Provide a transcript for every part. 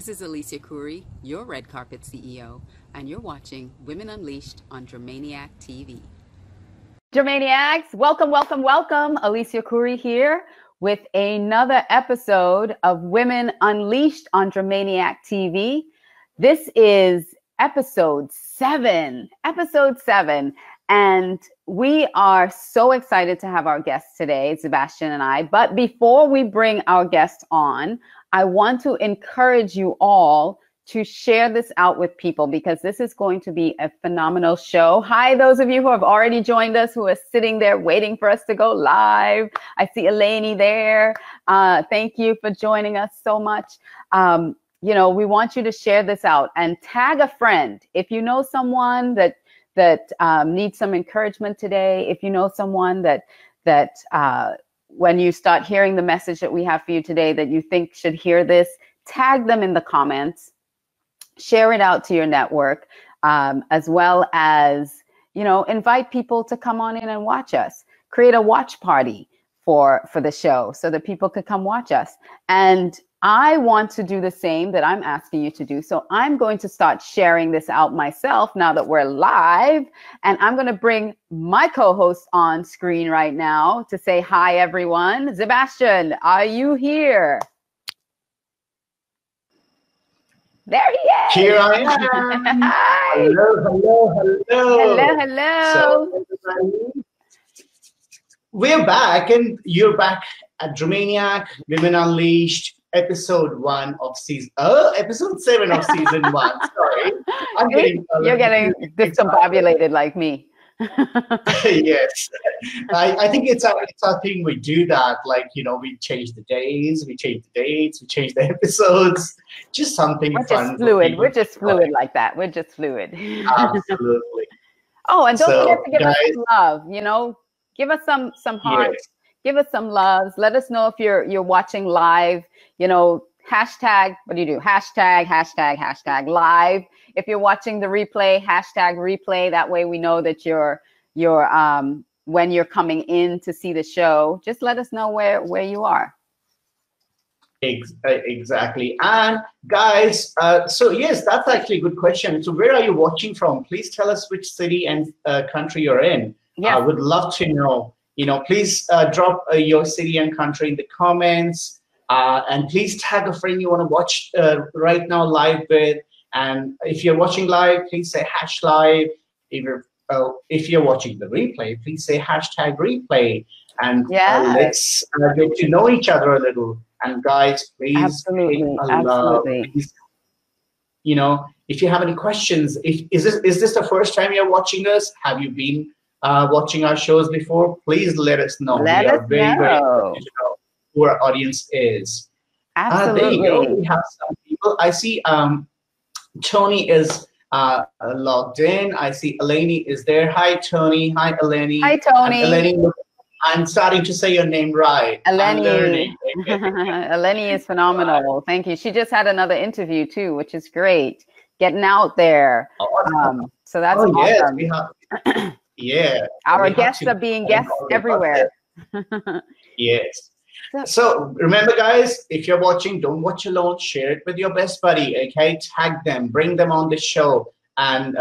This is Alicia Khoury, your Red Carpet CEO, and you're watching Women Unleashed on Dramaniac TV. Dramaniacs, welcome, welcome, welcome. Alicia Khoury here with another episode of Women Unleashed on Dramaniac TV. This is episode 7, and we are so excited to have our guest today, Sebastian and I. But before we bring our guest on, I want to encourage you all to share this out with people because this is going to be a phenomenal show. Hi, those of you who have already joined us, who are sitting there waiting for us to go live. I see Eleni there. Thank you for joining us so much. We want you to share this out and tag a friend. If you know someone that needs some encouragement today, if you know someone that when you start hearing the message that we have for you today that you think should hear this, tag them in the comments, share it out to your network, as well as, invite people to come on in and watch us. Create a watch party for the show so that people could come watch us. And I want to do the same that I'm asking you to do. So I'm going to start sharing this out myself now that we're live. And I'm going to bring my co-host on screen right now to say hi, everyone. Sebastian, are you here? There he is. Here I am. Hi. Hello. So, we're back, and you're back at Dramaniac, Women Unleashed, episode 7 of season 1. Sorry, You're getting discombobulated like me. Yes, I think it's our thing. We do that, we change the days, we change the dates, we change the episodes. Just something fun. We're just fluid like that. We're just fluid. Absolutely. Oh, and don't forget to give us some love. Give us some hearts. Yes. Give us some loves. Let us know if you're watching live. Hashtag. What do you do? Hashtag live. If you're watching the replay, hashtag replay. That way we know that you're when you're coming in to see the show. Just let us know where you are. Exactly. And guys, so yes, that's actually a good question. So where are you watching from? Please tell us which city and country you're in. Yes. I would love to know. Please drop your city and country in the comments. And please tag a friend you want to watch right now live with. And if you're watching live, please say #live. If you're watching the replay, please say #replay. And let's get to know each other a little. And guys, please, absolutely. Please, if you have any questions, is this the first time you're watching us? Have you been watching our shows before? Please let us know. Very interested to know who our audience is. Absolutely. There you go. We have some people. I see Tony is logged in. I see Eleni is there. Hi, Tony. Hi, Eleni. Hi, Tony. Eleni, I'm starting to say your name right. Eleni. Eleni is phenomenal. Thank you. She just had another interview too, which is great. Getting out there. So that's awesome. Yes, we have. Yeah. Our guests are being guests everywhere. Yes. So remember, guys, if you're watching, don't watch alone. Share it with your best buddy. Okay, tag them, bring them on the show, and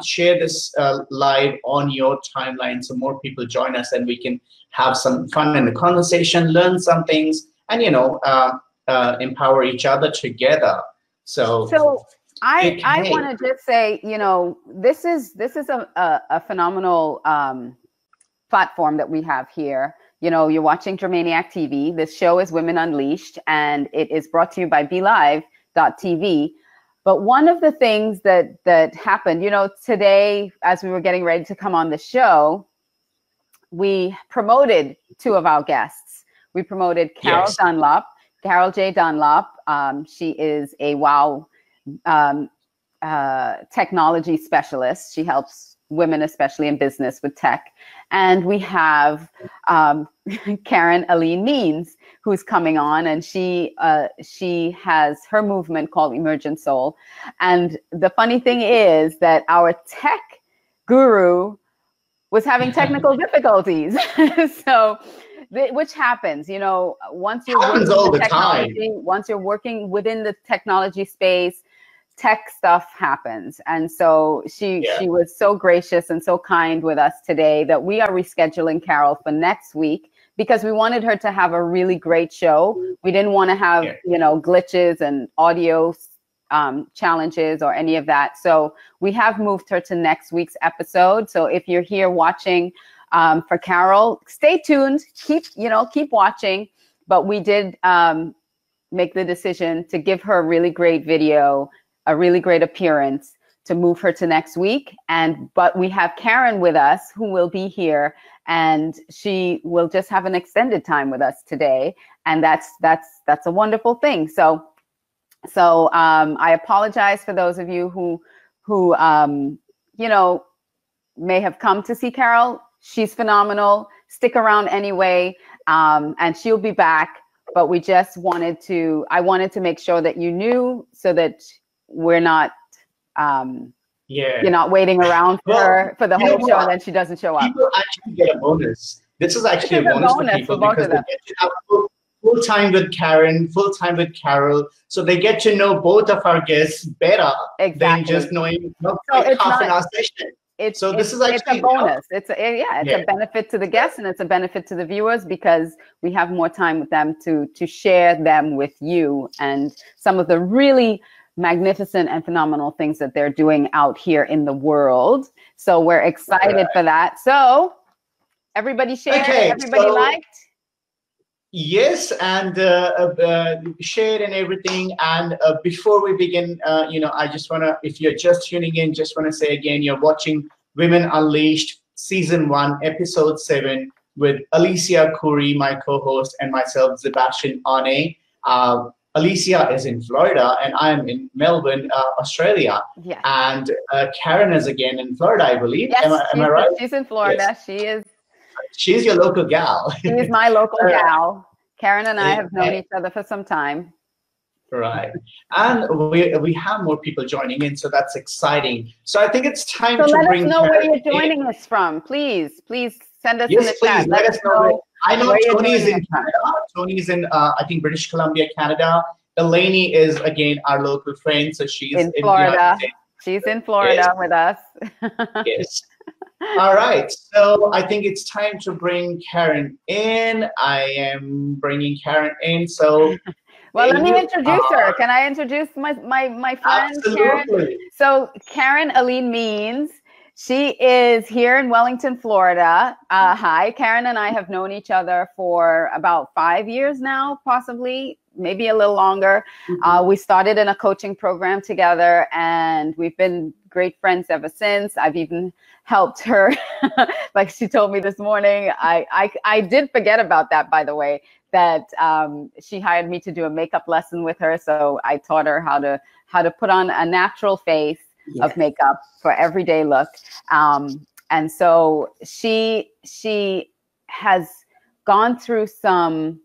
share this live on your timeline so more people join us, and we can have some fun in the conversation, learn some things, and empower each other together. So I want to just say, this is a phenomenal platform that we have here. You're watching Dramaniac TV. This show is Women Unleashed, and it is brought to you by BeLive.tv. But one of the things that happened, today, as we were getting ready to come on the show, we promoted 2 of our guests. We promoted Carol Dunlop, Carol J. Dunlop. She is a WOW technology specialist. She helps women, especially in business, with tech. And we have Karen Aline Means, who's coming on, and she has her movement called Emergent Soul. And the funny thing is that our tech guru was having technical difficulties. So which happens, you know, once you're happens working all with the time. technology, once you're working within the technology space, tech stuff happens. And so she was so gracious and so kind with us today that we are rescheduling Carol for next week because we wanted her to have a really great show. We didn't want to have, you know, glitches and audio challenges or any of that. So we have moved her to next week's episode. So if you're here watching for Carol, stay tuned, keep watching. But we did make the decision to give her a really great video, a really great appearance, to move her to next week. But we have Karen with us, who will be here, and she will just have an extended time with us today. And that's a wonderful thing. So I apologize for those of you who you know, may have come to see Carol. She's phenomenal. Stick around anyway, and she'll be back. But we just wanted to, I wanted to make sure that you knew, so that we're not, you're not waiting around for her for the whole show and then she doesn't show up. People actually get a bonus. This is actually a bonus for people because they get to have full time with Karen, full time with Carol, so they get to know both of our guests better than just knowing half an hour session. This is actually a bonus. It's a benefit to the guests and it's a benefit to the viewers because we have more time with them to share them with you and some of the really magnificent and phenomenal things that they're doing out here in the world. So we're excited for that. So everybody shared, everybody liked. Yes, and shared and everything. And before we begin, you know, I just want to, if you're just tuning in, just want to say again, you're watching Women Unleashed Season 1, Episode 7 with Alicia Khoury, my co-host, and myself, Sebastian Ane. Alicia is in Florida, and I am in Melbourne, Australia. Yeah. And Karen is again in Florida, I believe. Yes, am I right? She's in Florida. Yes. She is. She's your local gal. She's my local gal. Karen and I have known each other for some time. Right. And we have more people joining in, so that's exciting. So I think it's time to bring Let us know where you're joining us from. Please send us in the chat. Let us know. I know Tony's in Canada. Tony's in, I think, British Columbia, Canada. Eleni is, again, our local friend, so she's in Florida. She's in Florida with us. Yes. All right, so I think it's time to bring Karen in. I am bringing Karen in. So, well, let me introduce her. Can I introduce my friend Karen? So Karen Aline Means. She is here in Wellington, Florida. Hi, Karen and I have known each other for about 5 years now, possibly, maybe a little longer. We started in a coaching program together, and we've been great friends ever since. I've even helped her, like she told me this morning. I did forget about that, by the way, that she hired me to do a makeup lesson with her. So I taught her how to put on a natural face of makeup for everyday look. And so she has gone through some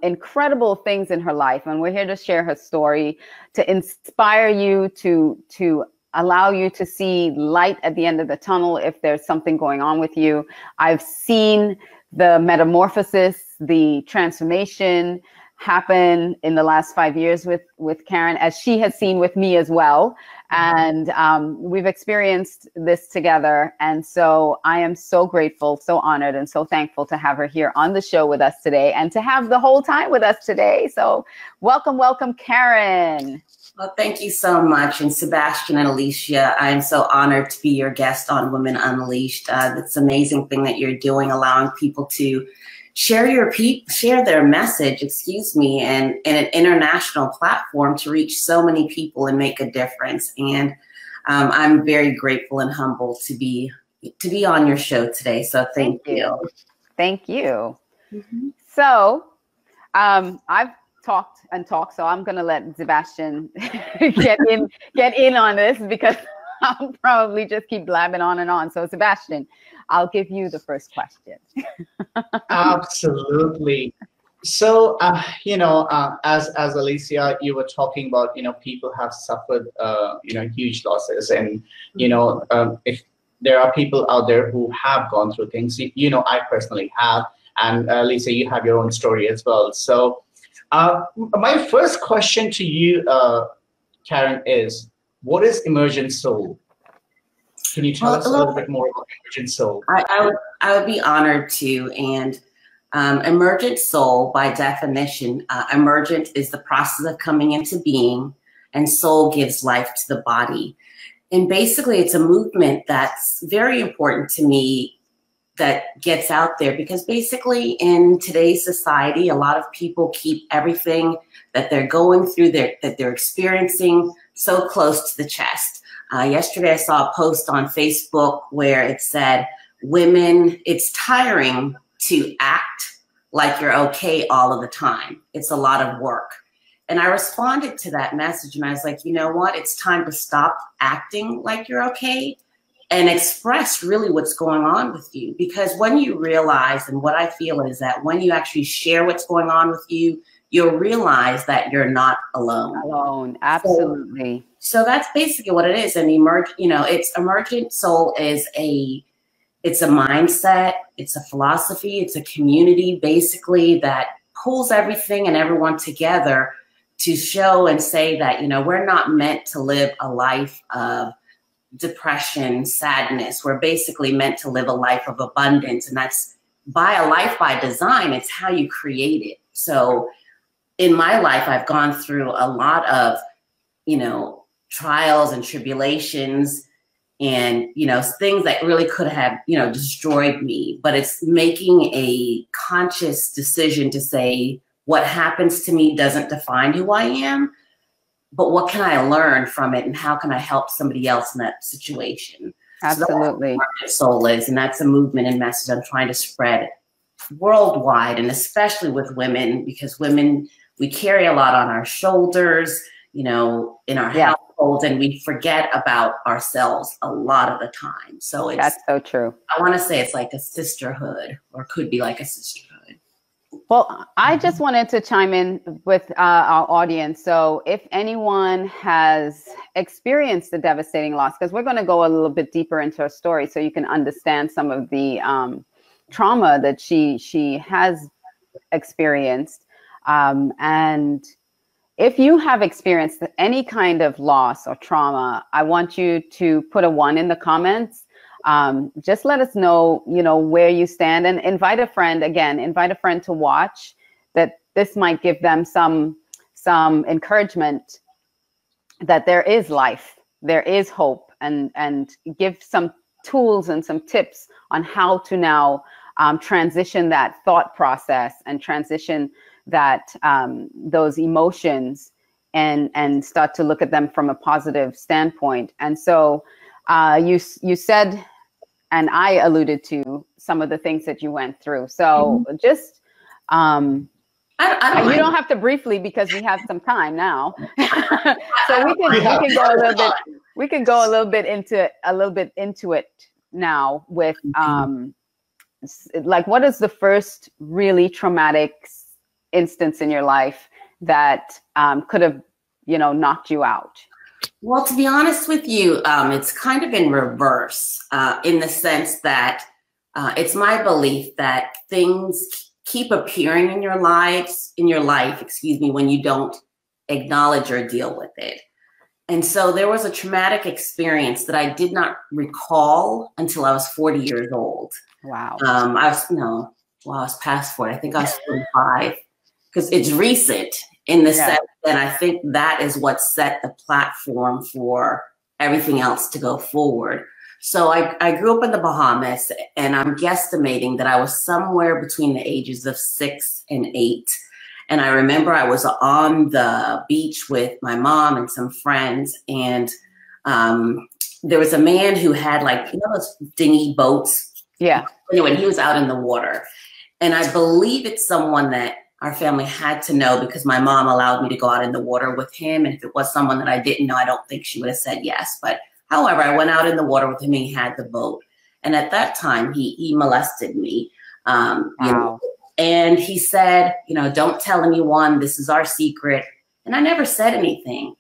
incredible things in her life, and we're here to share her story, to inspire you, to allow you to see light at the end of the tunnel if there's something going on with you. I've seen the metamorphosis, the transformation happen in the last 5 years with Karen, as she has seen with me as well. And we've experienced this together. And so I am so grateful, so honored, and so thankful to have her here on the show with us today and to have the whole time with us today. So welcome, Karen. Well, thank you so much. And Sebastian and Alicia, I am so honored to be your guest on Women Unleashed. It's an amazing thing that you're doing, allowing people to share their message, and an international platform to reach so many people and make a difference. And I'm very grateful and humbled to be on your show today. So thank you. Thank you. Mm-hmm. So I've talked, so I'm going to let Sebastian get in on this because I'll probably just keep blabbing on and on. So Sebastian, I'll give you the first question. Absolutely. So, as Alicia, you were talking about, people have suffered, huge losses. And, if there are people out there who have gone through things, I personally have. And Lisa, you have your own story as well. So my first question to you, Karen, is what is Emergent Soul? Can you tell us a little bit more about Emergent Soul? I would be honored to. And Emergent Soul, by definition, emergent is the process of coming into being, and soul gives life to the body. And basically, it's a movement that's very important to me that gets out there, because basically in today's society, a lot of people keep everything that they're going through, that they're experiencing, so close to the chest. Yesterday, I saw a post on Facebook where it said, women, it's tiring to act like you're okay all of the time. It's a lot of work. And I responded to that message and I was like, you know what? It's time to stop acting like you're okay and express really what's going on with you. Because when you realize, and what I feel is that when you actually share what's going on with you, you'll realize that you're not alone. Alone, absolutely. So that's basically what it is. And Emergent Soul is it's a mindset, it's a philosophy, it's a community basically that pulls everything and everyone together to show and say that, we're not meant to live a life of depression, sadness. We're basically meant to live a life of abundance. And that's a life by design. It's how you create it. So in my life, I've gone through a lot of, trials and tribulations and, things that really could have, destroyed me. But it's making a conscious decision to say, what happens to me doesn't define who I am, but what can I learn from it and how can I help somebody else in that situation? Absolutely. So that's what Soul is, and that's a movement and message I'm trying to spread worldwide, and especially with women, because women, we carry a lot on our shoulders, in our households, and we forget about ourselves a lot of the time. So that's so true. I want to say it's like a sisterhood, or could be like a sisterhood. Well, I just wanted to chime in with our audience. So if anyone has experienced a devastating loss, because we're going to go a little bit deeper into her story so you can understand some of the trauma that she has experienced. And if you have experienced any kind of loss or trauma, I want you to put a 1 in the comments. Just let us know, where you stand, and invite a friend to watch, that this might give them some encouragement that there is life, there is hope, and give some tools and some tips on how to now transition that thought process and transition that those emotions and start to look at them from a positive standpoint. And so you said, and I alluded to some of the things that you went through. So just, you don't have to briefly, because we have some time now. So we can go a little bit into it now with, like, what is the first really traumatic instance in your life that could have, knocked you out? Well, to be honest with you, it's kind of in reverse, in the sense that it's my belief that things keep appearing in your life, when you don't acknowledge or deal with it. And so there was a traumatic experience that I did not recall until I was 40 years old. Wow. I was past 40. I think I was 45, because it's recent. In the sense that I think that is what set the platform for everything else to go forward. So I grew up in the Bahamas, and I'm guesstimating that I was somewhere between the ages of 6 and 8. And I remember I was on the beach with my mom and some friends, and there was a man who had, like, those dinghy boats. Yeah. Anyway, he was out in the water. And I believe it's someone that our family had to know, because my mom allowed me to go out in the water with him. And if it was someone that I didn't know, I don't think she would have said yes. But however, I went out in the water with him. He had the boat. And at that time, he molested me. Wow. And he said, don't tell anyone, this is our secret. And I never said anything.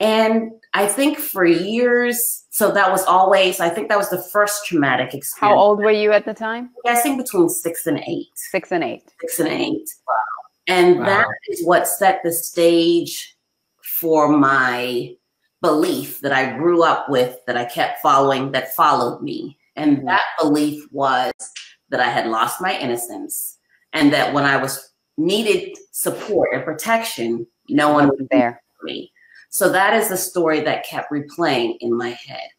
And I think for years, so that was always, I think that was the first traumatic experience. How old were you at the time? Guessing between 6 and 8. 6 and 8. 6 and 8. Wow. And that is what set the stage for my belief that I grew up with, that I kept following, that followed me. And that belief was that I had lost my innocence, and that when I needed support and protection, no one was there for me. So that is the story that kept replaying in my head.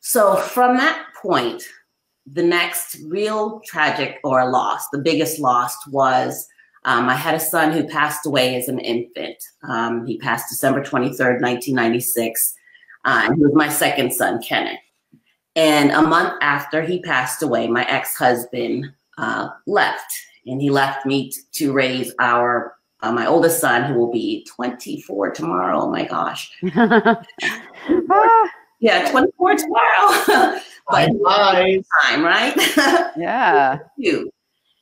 So from that point, the next real tragic or loss, the biggest loss was I had a son who passed away as an infant. He passed December 23rd, 1996. And he was my second son, Kenneth. And a month after he passed away, my ex-husband left. And he left me to raise my oldest son, who will be 24 tomorrow. Oh my gosh. Yeah, 24 tomorrow. But time, right? Yeah.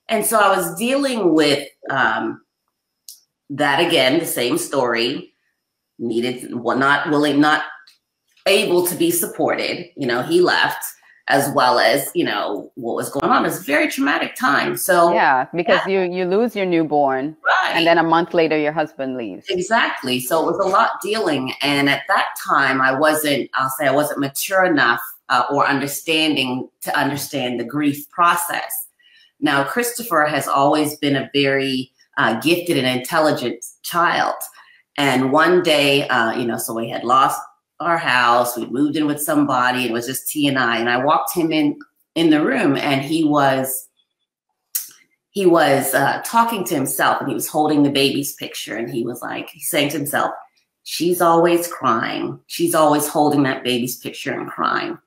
And so I was dealing with that again, the same story. Not able to be supported. You know, he left, as well as, you know, what was going on. It was a very traumatic time. So yeah, because you lose your newborn, right, and then a month later your husband leaves. Exactly. So it was a lot dealing. And at that time, I wasn't mature enough or understanding to understand the grief process. Now, Christopher has always been a very gifted and intelligent child. And one day, so we had lost our house. We moved in with somebody. It was just he and I. And I walked him in the room, and he was talking to himself, and he was holding the baby's picture. And he's saying to himself, she's always crying. She's always holding that baby's picture and crying.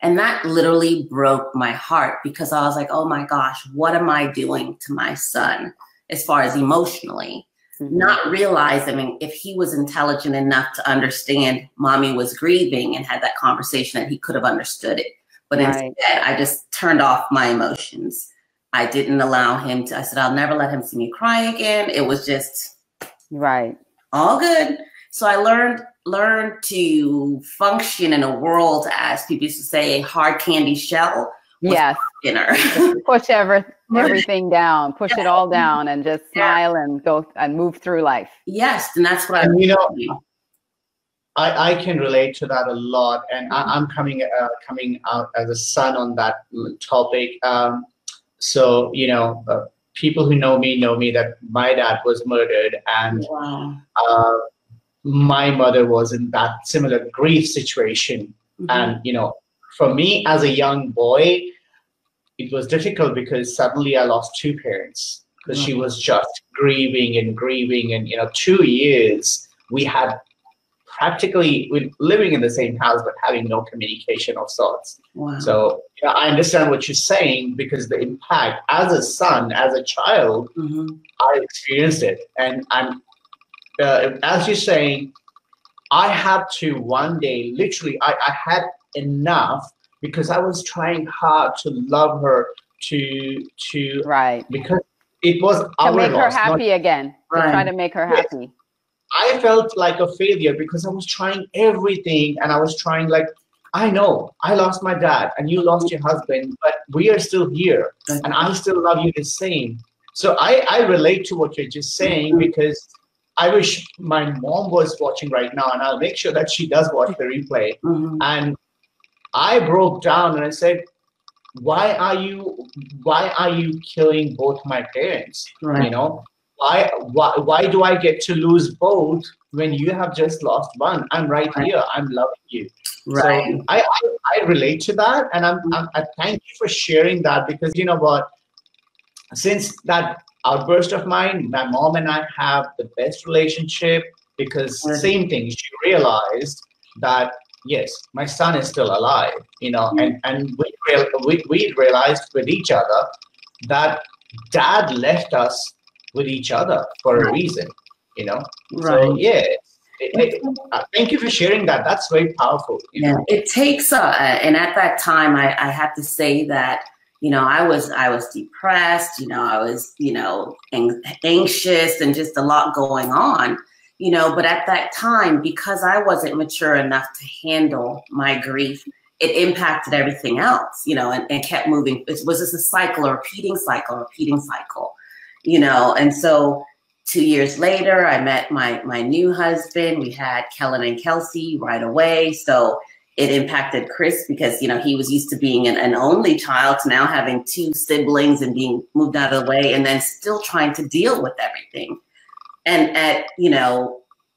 And that literally broke my heart, because I was like, oh my gosh, what am I doing to my son as far as emotionally? Not realizing if he was intelligent enough to understand mommy was grieving and had that conversation, that he could have understood it. But instead, I just turned off my emotions. I didn't allow him to. I said, I'll never let him see me cry again. It was just all good. So I learned to function in a world, as people used to say, a hard candy shell. Yes. Push everything down, push it all down, and just smile and go and move through life. Yes. And that's what I can relate to that a lot. And I'm coming out as a son on that topic. So, people who know me that my dad was murdered, and my mother was in that similar grief situation. And, for me as a young boy, it was difficult because suddenly I lost two parents, because she was just grieving. And, 2 years we had practically living in the same house, but having no communication of sorts. Wow. So I understand what you're saying, because the impact as a son, as a child, I experienced it. And as you're saying, I had to one day, literally, I had enough, because I was trying hard to love her, because it was our loss. To make her happy again, to try to make her happy. I felt like a failure, because I was trying everything, and I was trying, I know I lost my dad and you lost your husband, but we are still here, and I still love you the same. So I relate to what you're just saying, because I wish my mom was watching right now, and I'll make sure that she does watch the replay. And I broke down and I said, why are you killing both my parents? Why do I get to lose both when you have just lost one? I'm right here. I'm loving you. So I relate to that, and I thank you for sharing that, because you know what? Since that outburst of mine, my mom and I have the best relationship, because same thing. She realized that yes, my son is still alive, and we realized with each other that dad left us with each other for a reason, So yeah, thank you for sharing that. That's very powerful. It takes and at that time, I have to say that I was depressed. I was anxious, and just a lot going on. but at that time, because I wasn't mature enough to handle my grief, it impacted everything else, and kept moving. It was just a cycle, a repeating cycle, and so 2 years later, I met my new husband. We had Kellen and Kelsey right away. So it impacted Chris because, he was used to being an only child to now having 2 siblings and being moved out of the way and then still trying to deal with everything. And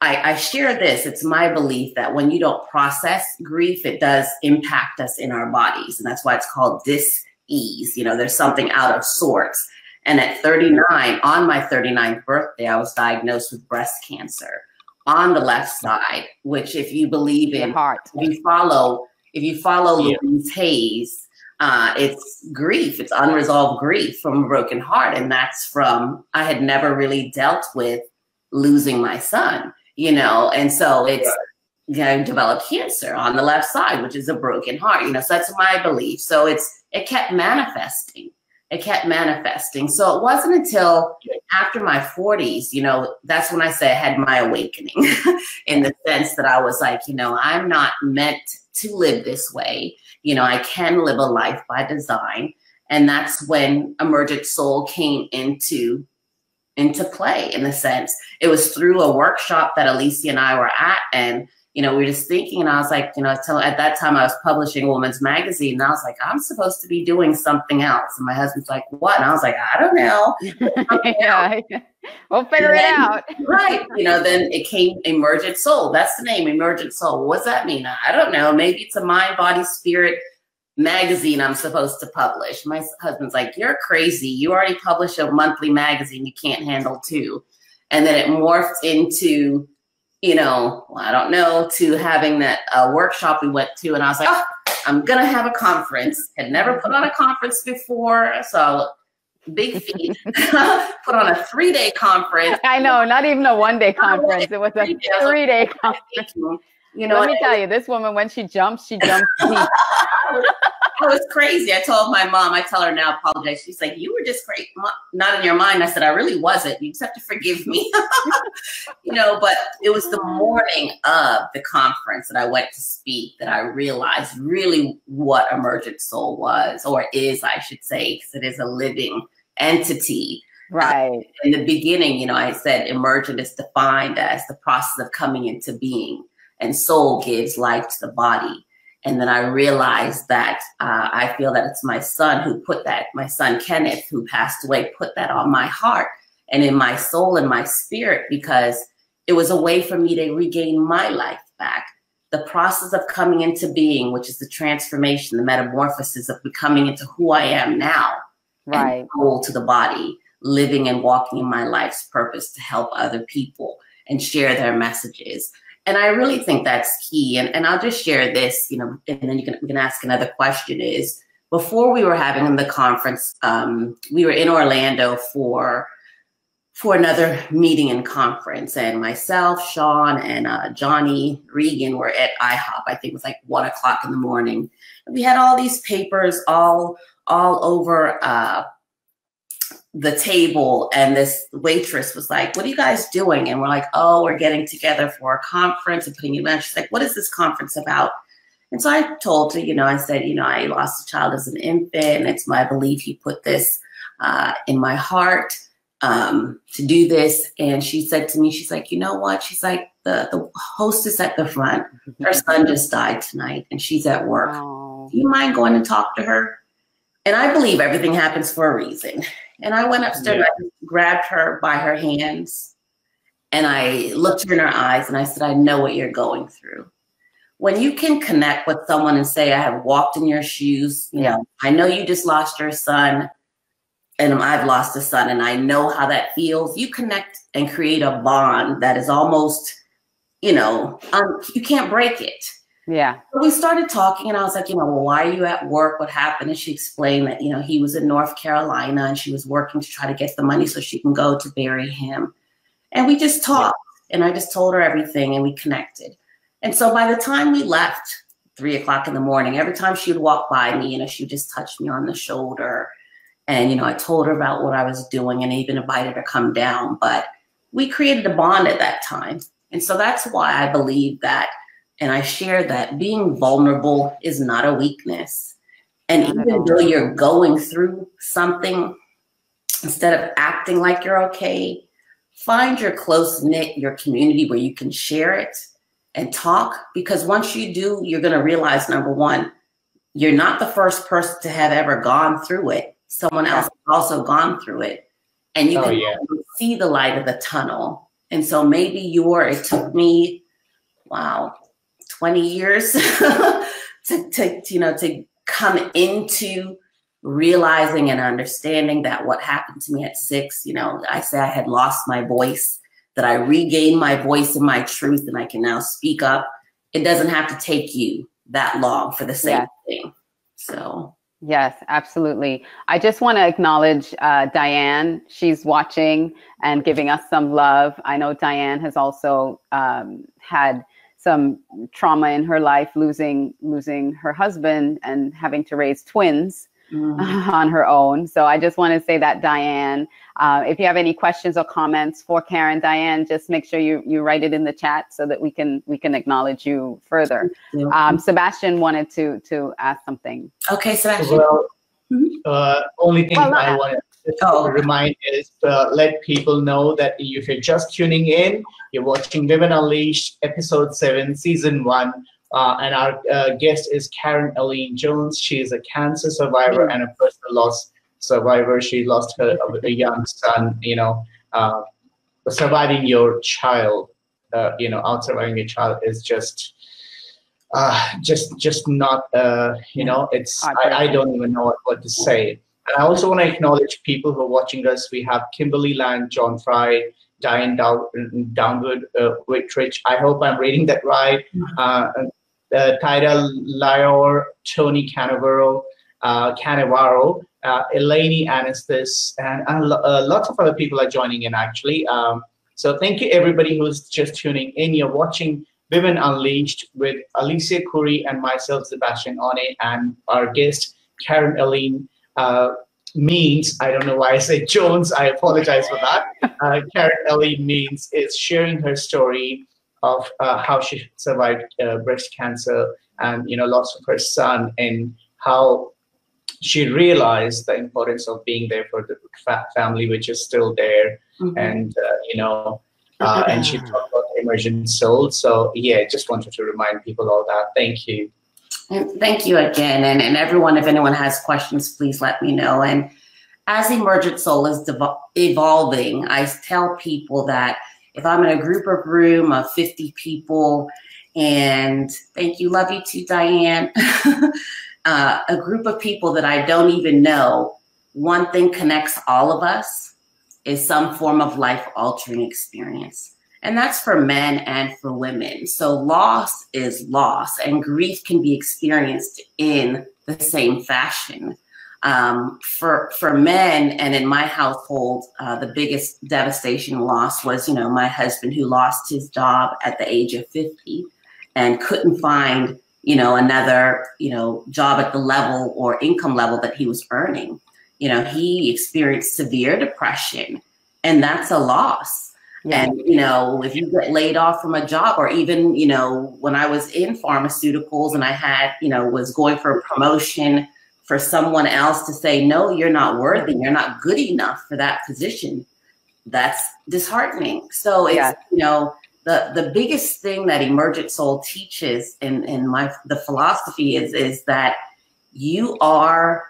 I share this. It's my belief that when you don't process grief, it does impact us in our bodies. And that's why it's called dis-ease. There's something out of sorts. And at 39, on my 39th birthday, I was diagnosed with breast cancer on the left side, which if you believe in heart, if you follow Louise Hayes, it's grief. It's unresolved grief from a broken heart. And that's from, I had never really dealt with losing my son, and so it's, I developed cancer on the left side, which is a broken heart, so that's my belief. So it kept manifesting. So it wasn't until after my 40s, that's when I say I had my awakening in the sense that I was like, I'm not meant to live this way. I can live a life by design. And that's when Emergent Soul came into play, in the sense. It was through a workshop that Alicia and I were at, and we were just thinking, and I was like, at that time I was publishing Woman's Magazine, and I was like, I'm supposed to be doing something else. And my husband's like, what? And I was like, I don't know. Yeah, we'll figure it out. Right. Then it came Emergent Soul. That's the name, Emergent Soul. What's that mean? I don't know. Maybe it's a mind, body, spirit magazine I'm supposed to publish. My husband's like, you're crazy. You already publish a monthly magazine. You can't handle 2. And then it morphed into, I don't know, to having that workshop we went to. And I was like, oh, I'm going to have a conference. Had never put on a conference before. So big feat. Put on a 3-day conference. I know, not even a 1-day conference. It was a 3-day conference. Let me tell you, this woman, when she jumps deep. It was crazy. I told my mom, I tell her now, apologize. She's like, you were just great. Not in your mind. I said, I really wasn't. You just have to forgive me. But it was the morning of the conference that I went to speak that I realized really what Emergent Soul was, or is, I should say, because it is a living entity. Right. In the beginning, I said emergent is defined as the process of coming into being, and soul gives life to the body. And then I realized that I feel that it's my son who put that, my son Kenneth, who passed away, put that on my heart and in my soul and my spirit, because it was a way for me to regain my life back. The process of coming into being, which is the transformation, the metamorphosis of becoming into who I am now, right? And soul to the body, living and walking in my life's purpose to help other people and share their messages. And I really think that's key. And I'll just share this, and then we can ask another question is, before we were having the conference, we were in Orlando for another meeting and conference. And myself, Sean, and Johnny Regan were at IHOP. I think it was like 1 o'clock in the morning. And we had all these papers all over the table, and this waitress was like, what are you guys doing? And we're like, oh, we're getting together for a conference and putting you in. She's like, what is this conference about? And so I told her, I said, I lost a child as an infant, and it's my belief he put this in my heart to do this. And she said to me, she's like, you know what? She's like, the hostess at the front, her son just died tonight and she's at work. Oh. Do you mind going and talk to her? And I believe everything happens for a reason. And I went upstairs, and I grabbed her by her hands, and I looked her in her eyes, and I said, I know what you're going through. When you can connect with someone and say, I have walked in your shoes, I know you just lost your son, and I've lost a son, and I know how that feels. You connect and create a bond that is almost, you can't break it. Yeah. So we started talking, and I was like, well, why are you at work? What happened? And she explained that, he was in North Carolina, and she was working to try to get the money so she can go to bury him. And we just talked, and I just told her everything, and we connected. And so by the time we left, 3 o'clock in the morning, every time she would walk by me, she would just touch me on the shoulder. And, I told her about what I was doing, and even invited her to come down. But we created a bond at that time. And so that's why I believe that, and I share that being vulnerable is not a weakness. And even though you're going through something, instead of acting like you're okay, find your close-knit, your community where you can share it and talk. Because once you do, you're going to realize, number one, you're not the first person to have ever gone through it. Someone else has also gone through it. And you can see the light of the tunnel. And so maybe it took me, 20 years to come into realizing and understanding that what happened to me at 6, I say I had lost my voice, that I regained my voice and my truth, and I can now speak up. It doesn't have to take you that long for the same thing. So. Yes, absolutely. I just want to acknowledge Diane. She's watching and giving us some love. I know Diane has also had some trauma in her life, losing her husband and having to raise twins on her own. So I just want to say that, Diane, if you have any questions or comments for Karen, Diane, just make sure you write it in the chat so that we can acknowledge you further. Sebastian wanted to ask something. Okay, Sebastian. Well, only thing I want to remind is let people know that if you're just tuning in, you're watching Women Unleashed, episode 7, season 1. And our guest is Karen Aline Jones. She is a cancer survivor and a personal loss survivor. She lost a young son, surviving your child, out surviving your child is just not, it's, I don't even know what to say. And I also want to acknowledge people who are watching us. We have Kimberly Lang, John Fry, Diane Downwood, Whitrich. I hope I'm reading that right. Tyra Lyor, Tony Canavaro, Eleni Anestis, and lots of other people are joining in, actually. So thank you, everybody who's just tuning in. You're watching Women Unleashed with Alicia Khoury and myself, Sebastian One, and our guest, Karen Aline Means. I don't know why I say Jones. I apologize for that. Karen Aline Means is sharing her story of how she survived breast cancer and loss of her son, and how she realized the importance of being there for the family, which is still there. And and she talked about Emergent Soul. So just wanted to remind people all that. Thank you. And thank you again. And everyone, if anyone has questions, please let me know. And as Emergent Soul is evolving, I tell people that if I'm in a room of 50 people, and thank you, love you too, Diane, a group of people that I don't even know, one thing connects all of us is some form of life-altering experience. And that's for men and for women. So loss is loss, and grief can be experienced in the same fashion. For men, and in my household, the biggest devastation loss was, my husband, who lost his job at the age of 50 and couldn't find, another, job at the level or income level that he was earning. He experienced severe depression, and that's a loss. Yeah. And, if you get laid off from a job, or even, when I was in pharmaceuticals and I had, was going for a promotion, for someone else to say, no, you're not worthy, you're not good enough for that position, that's disheartening. So it's, the biggest thing that Emergent Soul teaches in the philosophy is that you are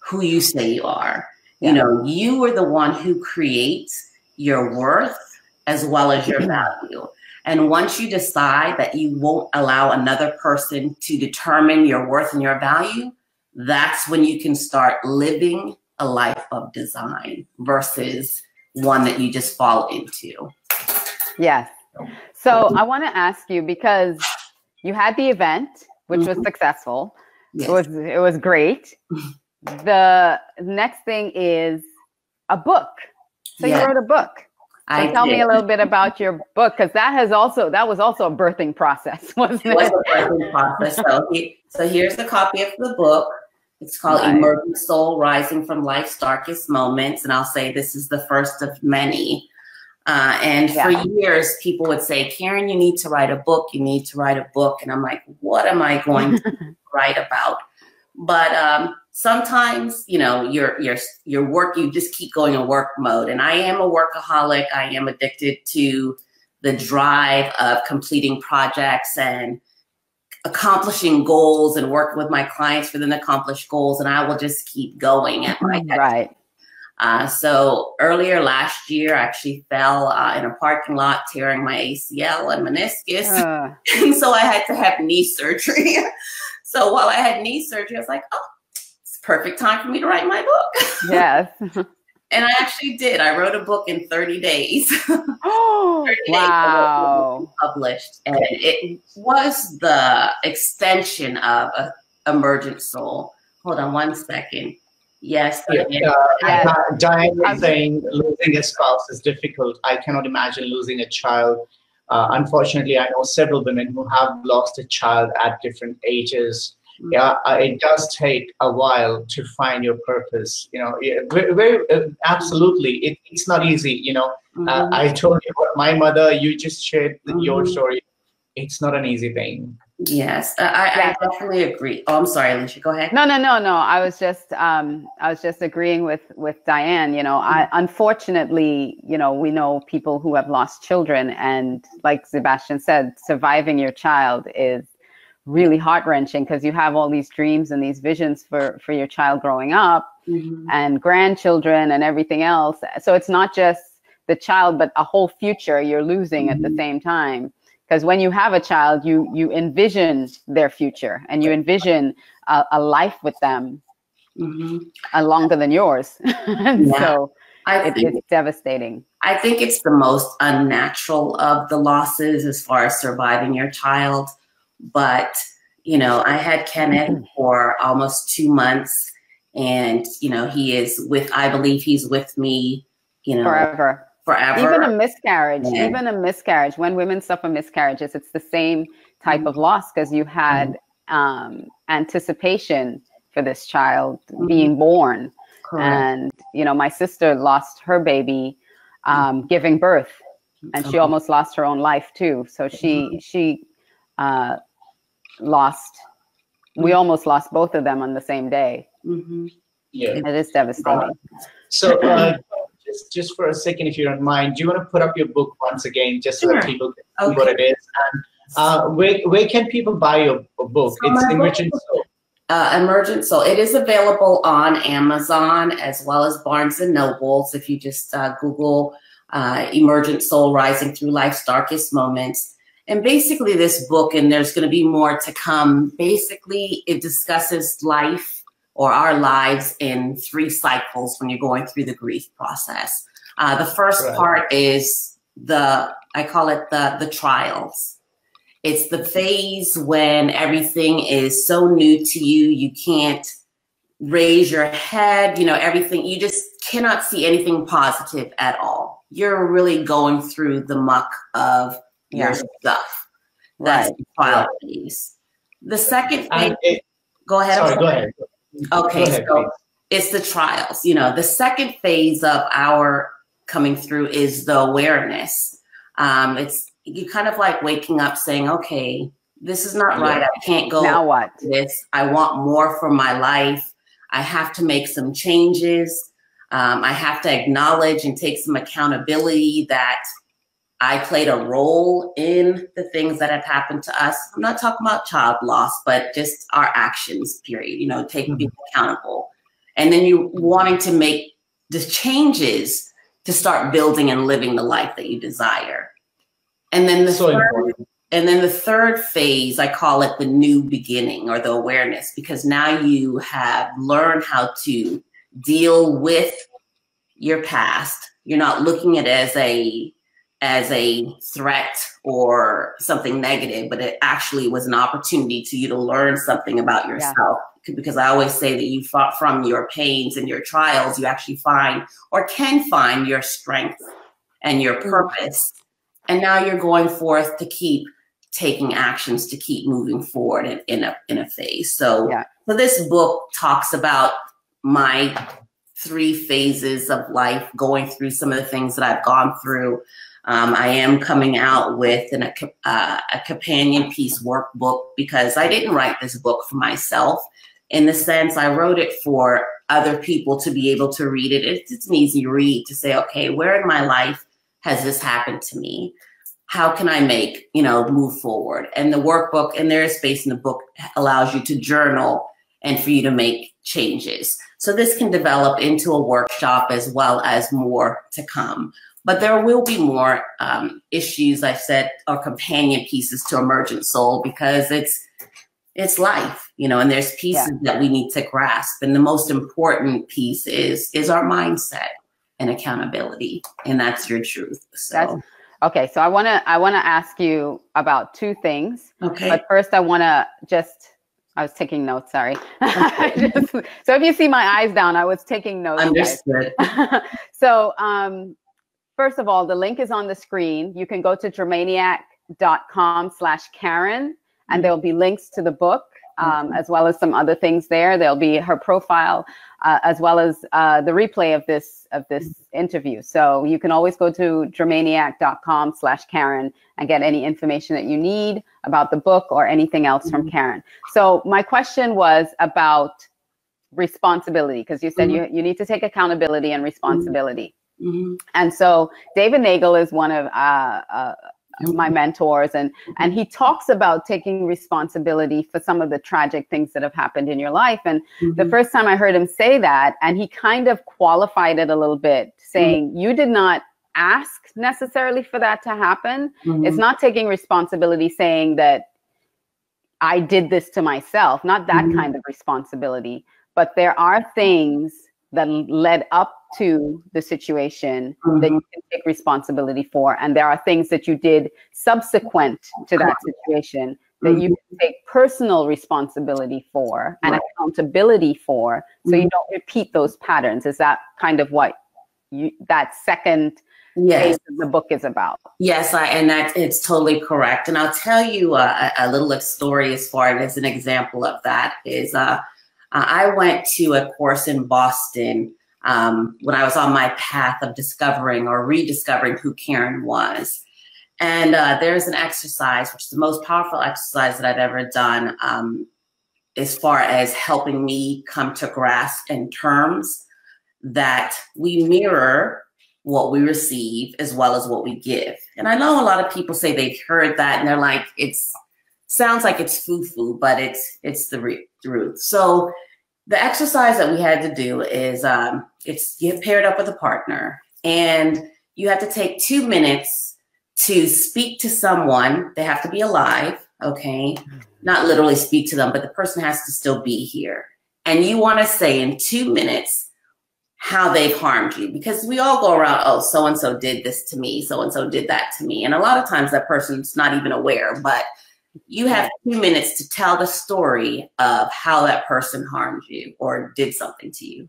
who you say you are. You are the one who creates your worth as well as your value. And once you decide that you won't allow another person to determine your worth and your value, that's when you can start living a life of design versus one that you just fall into. Yes. So I want to ask you, because you had the event, which was successful. Yes. It was great. The next thing is a book. So you wrote a book. So tell me a little bit about your book, because that was also a birthing process, wasn't it? It was a birthing process. So here's a copy of the book. It's called Emergent Soul, Rising from Life's Darkest Moments. And I'll say this is the first of many. And for years, people would say, Karen, you need to write a book. You need to write a book. And I'm like, what am I going to write about? But sometimes, you know, your work, you just keep going in work mode. And I am a workaholic. I am addicted to the drive of completing projects and accomplishing goals and working with my clients for them to accomplish goals. And I will just keep going at my head. Right. So earlier last year, I actually fell in a parking lot, tearing my ACL and meniscus. And so I had to have knee surgery. So while I had knee surgery, I was like, oh, it's perfect time for me to write my book. Yes. And I actually did. I wrote a book in 30 days. 30 wow. Days published. And it was the extension of Emergent Soul. Hold on one second. Yes. Diane was saying losing a spouse is difficult. I cannot imagine losing a child. Unfortunately, I know several women who have lost a child at different ages. Yeah, it does take a while to find your purpose. You know, absolutely, it's not easy. You know, I told you about my mother. You just shared your story. It's not an easy thing. Yes, I definitely agree. Oh, I'm sorry, Alicia. Go ahead. No. I was just agreeing with Diane. You know, unfortunately, you know, we know people who have lost children, and like Sebastian said, surviving your child is really heart-wrenching because you have all these dreams and these visions for your child growing up and grandchildren and everything else. So it's not just the child, but a whole future you're losing at the same time. Because when you have a child, you envision their future and you envision a life with them longer than yours. So it's devastating. I think it's the most unnatural of the losses as far as surviving your child. But, you know, I had Kenneth for almost 2 months and, you know, I believe he's with me, you know, forever. Even a miscarriage, when women suffer miscarriages, it's the same type of loss because you had anticipation for this child being born. Correct. And, you know, my sister lost her baby giving birth and she almost lost her own life too. So she we almost lost both of them on the same day. Yeah, it is devastating. So just for a second, if you don't mind, do you want to put up your book once again, just so that people can see what it is? And where can people buy your book? So it's Emergent Soul. Emergent Soul. It is available on Amazon as well as Barnes and Nobles. If you just Google Emergent Soul: Rising Through Life's Darkest Moments. And basically this book, and there's going to be more to come, basically it discusses life or our lives in 3 cycles when you're going through the grief process. The first part is I call it the trials. It's the phase when everything is so new to you, you can't raise your head, you know, everything, you just cannot see anything positive at all. You're really going through the muck of your stuff. That's the trial phase. The second phase, go ahead. Sorry, go ahead. Okay, so it's the trials. You know, the second phase of our coming through is the awareness. It's you kind of like waking up saying, okay, this is not right. I can't go now what? This. I want more for my life. I have to make some changes. I have to acknowledge and take some accountability that I played a role in the things that have happened to us. I'm not talking about child loss, but just our actions, period, you know, taking people accountable. And then you wanting to make the changes to start building and living the life that you desire. And then the third phase, I call it the new beginning or the awareness, because now you have learned how to deal with your past. You're not looking at it as a threat or something negative, but it actually was an opportunity to you to learn something about yourself. Because I always say that you fought from your pains and your trials, you actually find or can find your strength and your purpose. And now you're going forth to keep taking actions to keep moving forward in a phase. So this book talks about my 3 phases of life, going through some of the things that I've gone through. I am coming out with a companion piece workbook, because I didn't write this book for myself. In the sense, I wrote it for other people to be able to read it. It's an easy read to say, okay, where in my life has this happened to me? How can I make, move forward? And the workbook, and there is space in the book, allows you to journal and for you to make changes. So this can develop into a workshop as well as more to come. But there will be more issues, I've said, or companion pieces to Emergent Soul, because it's life, and there's pieces that we need to grasp. And the most important piece is our mindset and accountability. And that's your truth. So. Okay, so I want to ask you about 2 things. Okay. But first I want to I was taking notes, sorry. So if you see my eyes down, I was taking notes. Understood. So first of all, the link is on the screen. You can go to germaniac.com/Karen, and there'll be links to the book, as well as some other things there. There'll be her profile, as well as the replay of this interview. So you can always go to germaniac.com/Karen and get any information that you need about the book or anything else from Karen. So my question was about responsibility, because you said you need to take accountability and responsibility. And so David Nagel is one of my mentors, and he talks about taking responsibility for some of the tragic things that have happened in your life. And the first time I heard him say that, and he kind of qualified it a little bit, saying you did not ask necessarily for that to happen. It's not taking responsibility saying that I did this to myself, not that kind of responsibility, but there are things that led up to the situation that you can take responsibility for. And there are things that you did subsequent to that situation that you can take personal responsibility for and accountability for, so you don't repeat those patterns. Is that kind of what that second phase of the book is about? Yes, and it's totally correct. And I'll tell you a little story as far as an example of that is, I went to a course in Boston when I was on my path of discovering or rediscovering who Karen was. And there's an exercise, which is the most powerful exercise that I've ever done, as far as helping me come to grasp in terms that we mirror what we receive as well as what we give. And I know a lot of people say they've heard that and they're like, sounds like it's foo-foo, but it's the truth. So the exercise that we had to do is you get paired up with a partner, and you have to take 2 minutes to speak to someone. They have to be alive, okay? Not literally speak to them, but the person has to still be here. And you want to say in 2 minutes how they've harmed you, because we all go around, oh, so-and-so did this to me, so-and-so did that to me. And a lot of times that person's not even aware, but you have 2 minutes to tell the story of how that person harmed you or did something to you.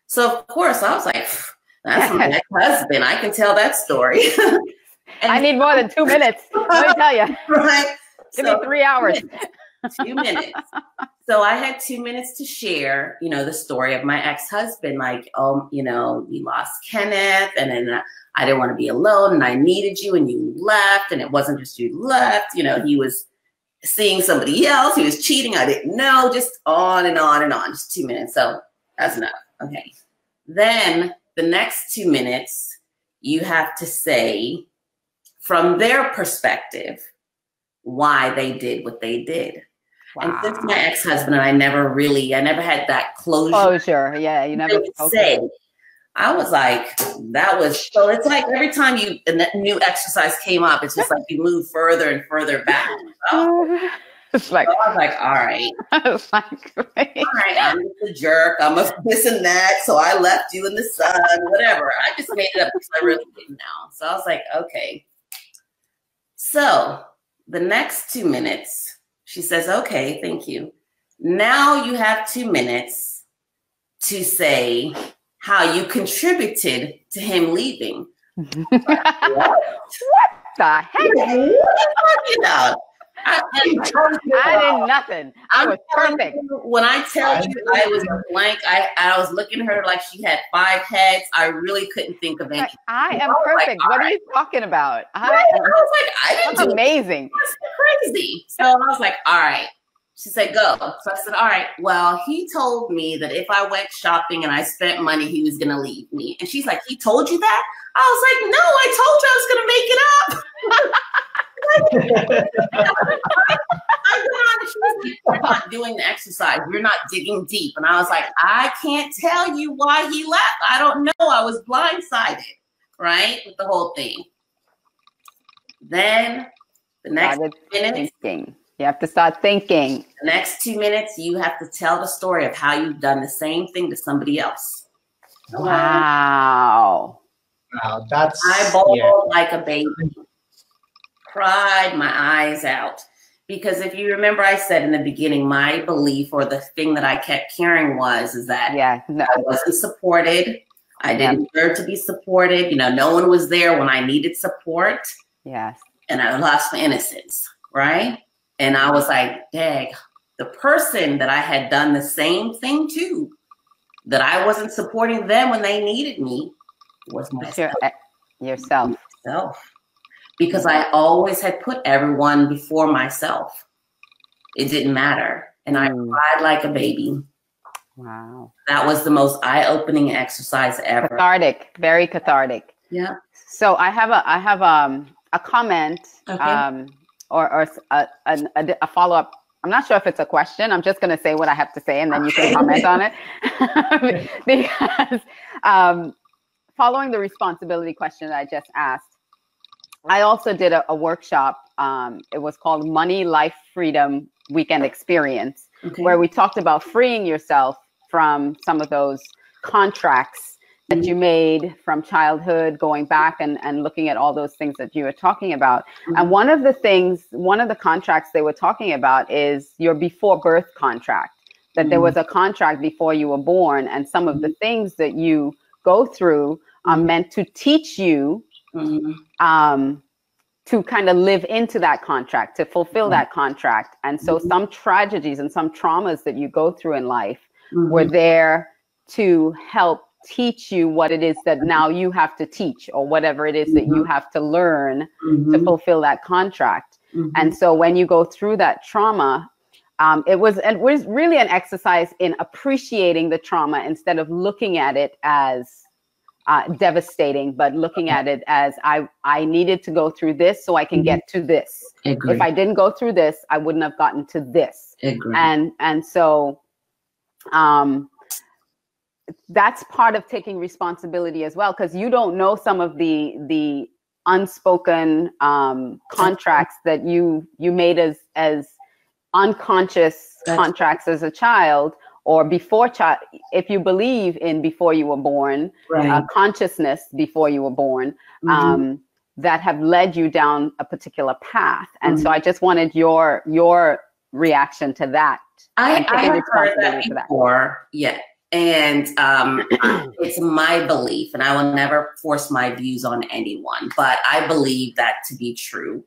So of course I was like, that's my ex-husband. I can tell that story. I need more than 2 minutes. Let me tell you. Right. Give me 3 hours. 2 minutes. So I had 2 minutes to share, the story of my ex-husband. Like, we lost Kenneth, and then I didn't want to be alone, and I needed you, and you left, and it wasn't just you left. He was seeing somebody else. He was cheating. I didn't know. Just on and on and on. Just 2 minutes. So that's enough. Okay. Then the next 2 minutes, you have to say from their perspective why they did what they did. Wow. And since my ex-husband and I never had that closure. Yeah, you never say. I was like, so it's like every time a new exercise came up, it's just like you move further and further back. It's like, so I was like, all right. It's like, all right, I'm just a jerk. I'm a this and that. So I left you in the sun, whatever. I just made it up because I really didn't know. So I was like, okay. So the next 2 minutes, she says, okay, thank you. Now you have 2 minutes to say how you contributed to him leaving. What the heck? What are you talking about? I did nothing. I was perfect. When I tell you I was blank, I was looking at her like she had 5 heads. I really couldn't think of anything. I am perfect. What are you talking about? I was like, I didn't do amazing. That's crazy. So I was like, all right. She said, go. So I said, all right. Well, he told me that if I went shopping and I spent money, he was going to leave me. And she's like, he told you that? I was like, no, I told you I was going to make it up. You're not doing the exercise. You're not digging deep. And I was like, I can't tell you why he left. I don't know. I was blindsided, right? With the whole thing. Then the next minute. You have to start thinking. The next 2 minutes, you have to tell the story of how you've done the same thing to somebody else. Wow. Wow, that's... I bawled like a baby. Cried my eyes out. Because if you remember, I said in the beginning, my belief or the thing that I kept hearing is that I wasn't supported. I didn't deserve to be supported. You know, no one was there when I needed support. Yes. And I lost my innocence, right? And I was like, dang, the person that I had done the same thing to, that I wasn't supporting them when they needed me, was myself. Yourself. Because I always had put everyone before myself. It didn't matter. And I cried like a baby. Wow. That was the most eye-opening exercise ever. Cathartic, very cathartic. Yeah. So I have a comment. Okay. Or a follow-up. I'm not sure if it's a question. I'm just going to say what I have to say, and then you can comment on it. Because following the responsibility question that I just asked, I also did a workshop. It was called Money, Life, Freedom Weekend Experience, where we talked about freeing yourself from some of those contracts that you made from childhood, going back and looking at all those things that you were talking about. And one of the contracts they were talking about is your before birth contract, that there was a contract before you were born, and some of the things that you go through are meant to teach you to kind of live into that contract, to fulfill that contract. And so some tragedies and some traumas that you go through in life were there to help teach you what it is that now you have to teach, or whatever it is that you have to learn to fulfill that contract. And so when you go through that trauma, it was really an exercise in appreciating the trauma instead of looking at it as devastating, but looking at it as I needed to go through this so I can get to this. Agreed. If I didn't go through this, I wouldn't have gotten to this. Agreed. And so that's part of taking responsibility as well, because you don't know some of the unspoken contracts that you made as unconscious contracts as a child, or before if you believe in before you were born, consciousness before you were born, that have led you down a particular path. And so I just wanted your reaction to that. I have heard that before. Yeah. And it's my belief, and I will never force my views on anyone, but I believe that to be true.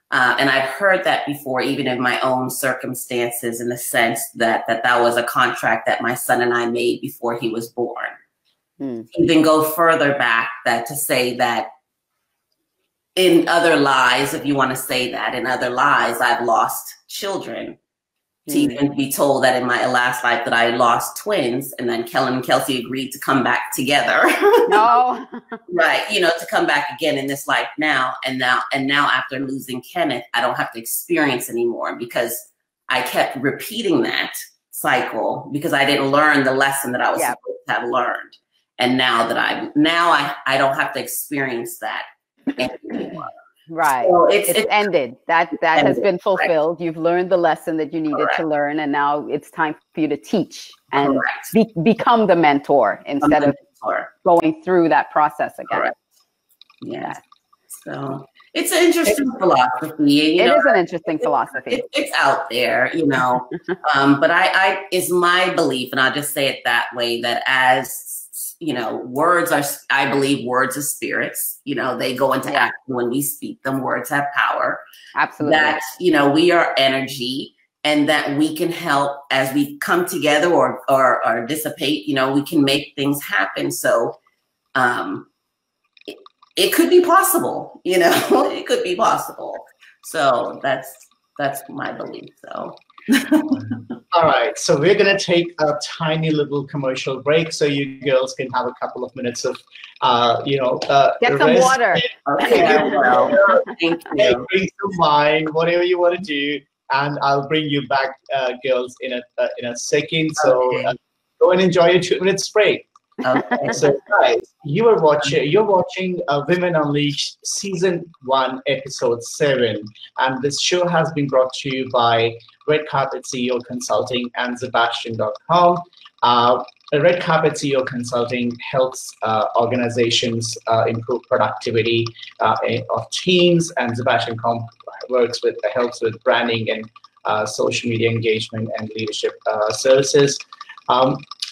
And I've heard that before, even in my own circumstances, in the sense that was a contract that my son and I made before he was born. Even go further back to say that in other lives, if you want to say that, in other lives, I've lost children. To even be told that in my last life that I lost twins, and then Kellen and Kelsey agreed to come back together. No. Right. You know, to come back again in this life now. And now after losing Kenneth, I don't have to experience anymore, because I kept repeating that cycle because I didn't learn the lesson that I was supposed to have learned. And now that I don't have to experience that anymore. Right. So it's ended. That has been fulfilled. You've learned the lesson that you needed to learn, and now it's time for you to teach and become the mentor instead of going through that process again. Yeah. So it's an interesting philosophy. It is an interesting philosophy. It's out there, you know. But I it's my belief, and I'll just say it that way, that as you know, words are, I believe words are spirits, you know, they go into action when we speak them. Words have power. Absolutely. That, you know, we are energy, and that we can help as we come together or dissipate, you know, we can make things happen. So it could be possible, you know, it could be possible. So that's my belief. So. All right, so we're going to take a tiny little commercial break so you girls can have a couple of minutes of, you know, get some water. Thank you. Bring some wine, whatever you want to do, and I'll bring you back, girls, in a second. So go and enjoy your 2 minutes break. Okay. So guys, you're watching Women Unleashed Season 1, Episode 7, and this show has been brought to you by Red Carpet CEO Consulting and Sebastian.com. Red Carpet CEO Consulting helps organizations improve productivity of teams, and Sebastian.com helps with branding and social media engagement and leadership services.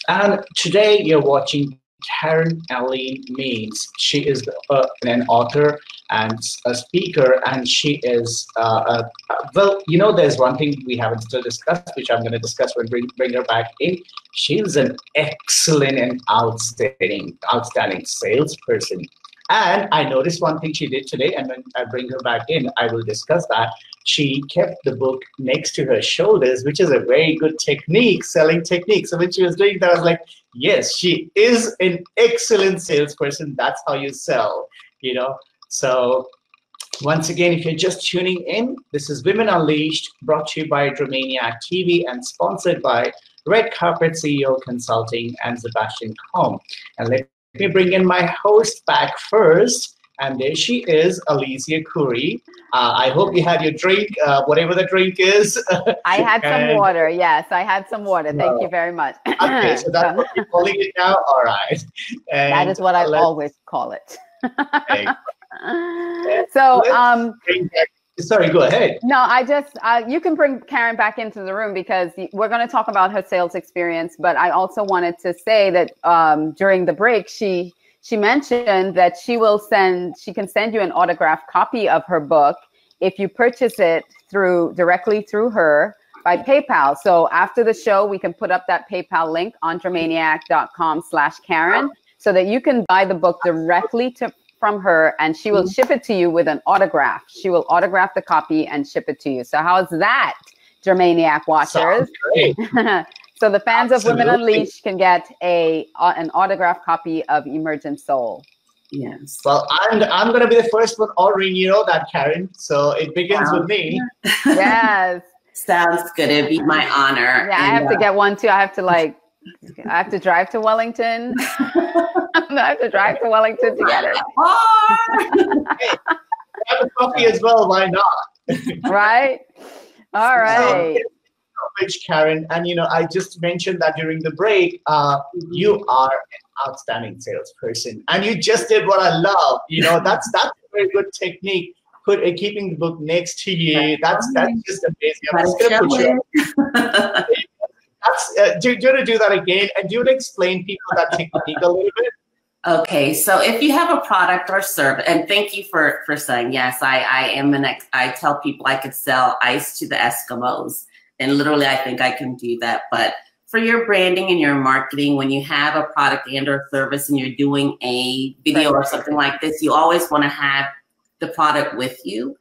And today you're watching Karen Aline Means. She is an author and a speaker, and she is, well, you know, there's one thing we haven't still discussed, which I'm going to discuss when bring her back in. She's an excellent and outstanding salesperson. And I noticed one thing she did today, and when I bring her back in, I will discuss that. She kept the book next to her shoulders, which is a very good technique, selling technique. So when she was doing that, I was like, yes, she is an excellent salesperson. That's how you sell, you know. So once again, if you're just tuning in, this is Women Unleashed, brought to you by Dramaniac TV and sponsored by Red Carpet CEO Consulting and Sebastian.com. And let me bring in my host back first. And there she is, Alicia Curry. I hope you had your drink, whatever the drink is. I had some water. Yes, I had some water. Thank you very much. Okay, so that's what you're calling it now? All right. And that is what I always call it. Okay. So, sorry, go ahead. No, I just, you can bring Karen back into the room because we're going to talk about her sales experience. But I also wanted to say that during the break, she mentioned that she can send you an autographed copy of her book if you purchase it directly through her by PayPal. So after the show, we can put up that PayPal link on Dramaniac.com/Karen so that you can buy the book directly from her, and she will ship it to you with an autograph. She will autograph the copy and ship it to you. So how's that, Dramaniac watchers? So the fans of Women Unleashed can get an autographed copy of Emergent Soul. Yes. Well, I'm going to be the first one ordering, you know that, Karen. So it begins with me. Yes. Sounds good. It'd be my honor. Yeah, I have to get one too. I have to drive to Wellington. I have to drive to Wellington to get it. Hey, have a coffee as well. Why not? Right. All right. Which, Karen, and you know, I just mentioned that during the break, you are an outstanding salesperson, and you just did what I love. You know, that's a very good technique. Keeping the book next to you, that's just amazing. I'm just gonna put you. Do you want to do that again? And do you want to explain people that technique a little bit? Okay, so if you have a product or service, and thank you for saying yes, I tell people I could sell ice to the Eskimos. And literally, I think I can do that. But for your branding and your marketing, when you have a product and or service and you're doing a video or something like this, you always want to have the product with you.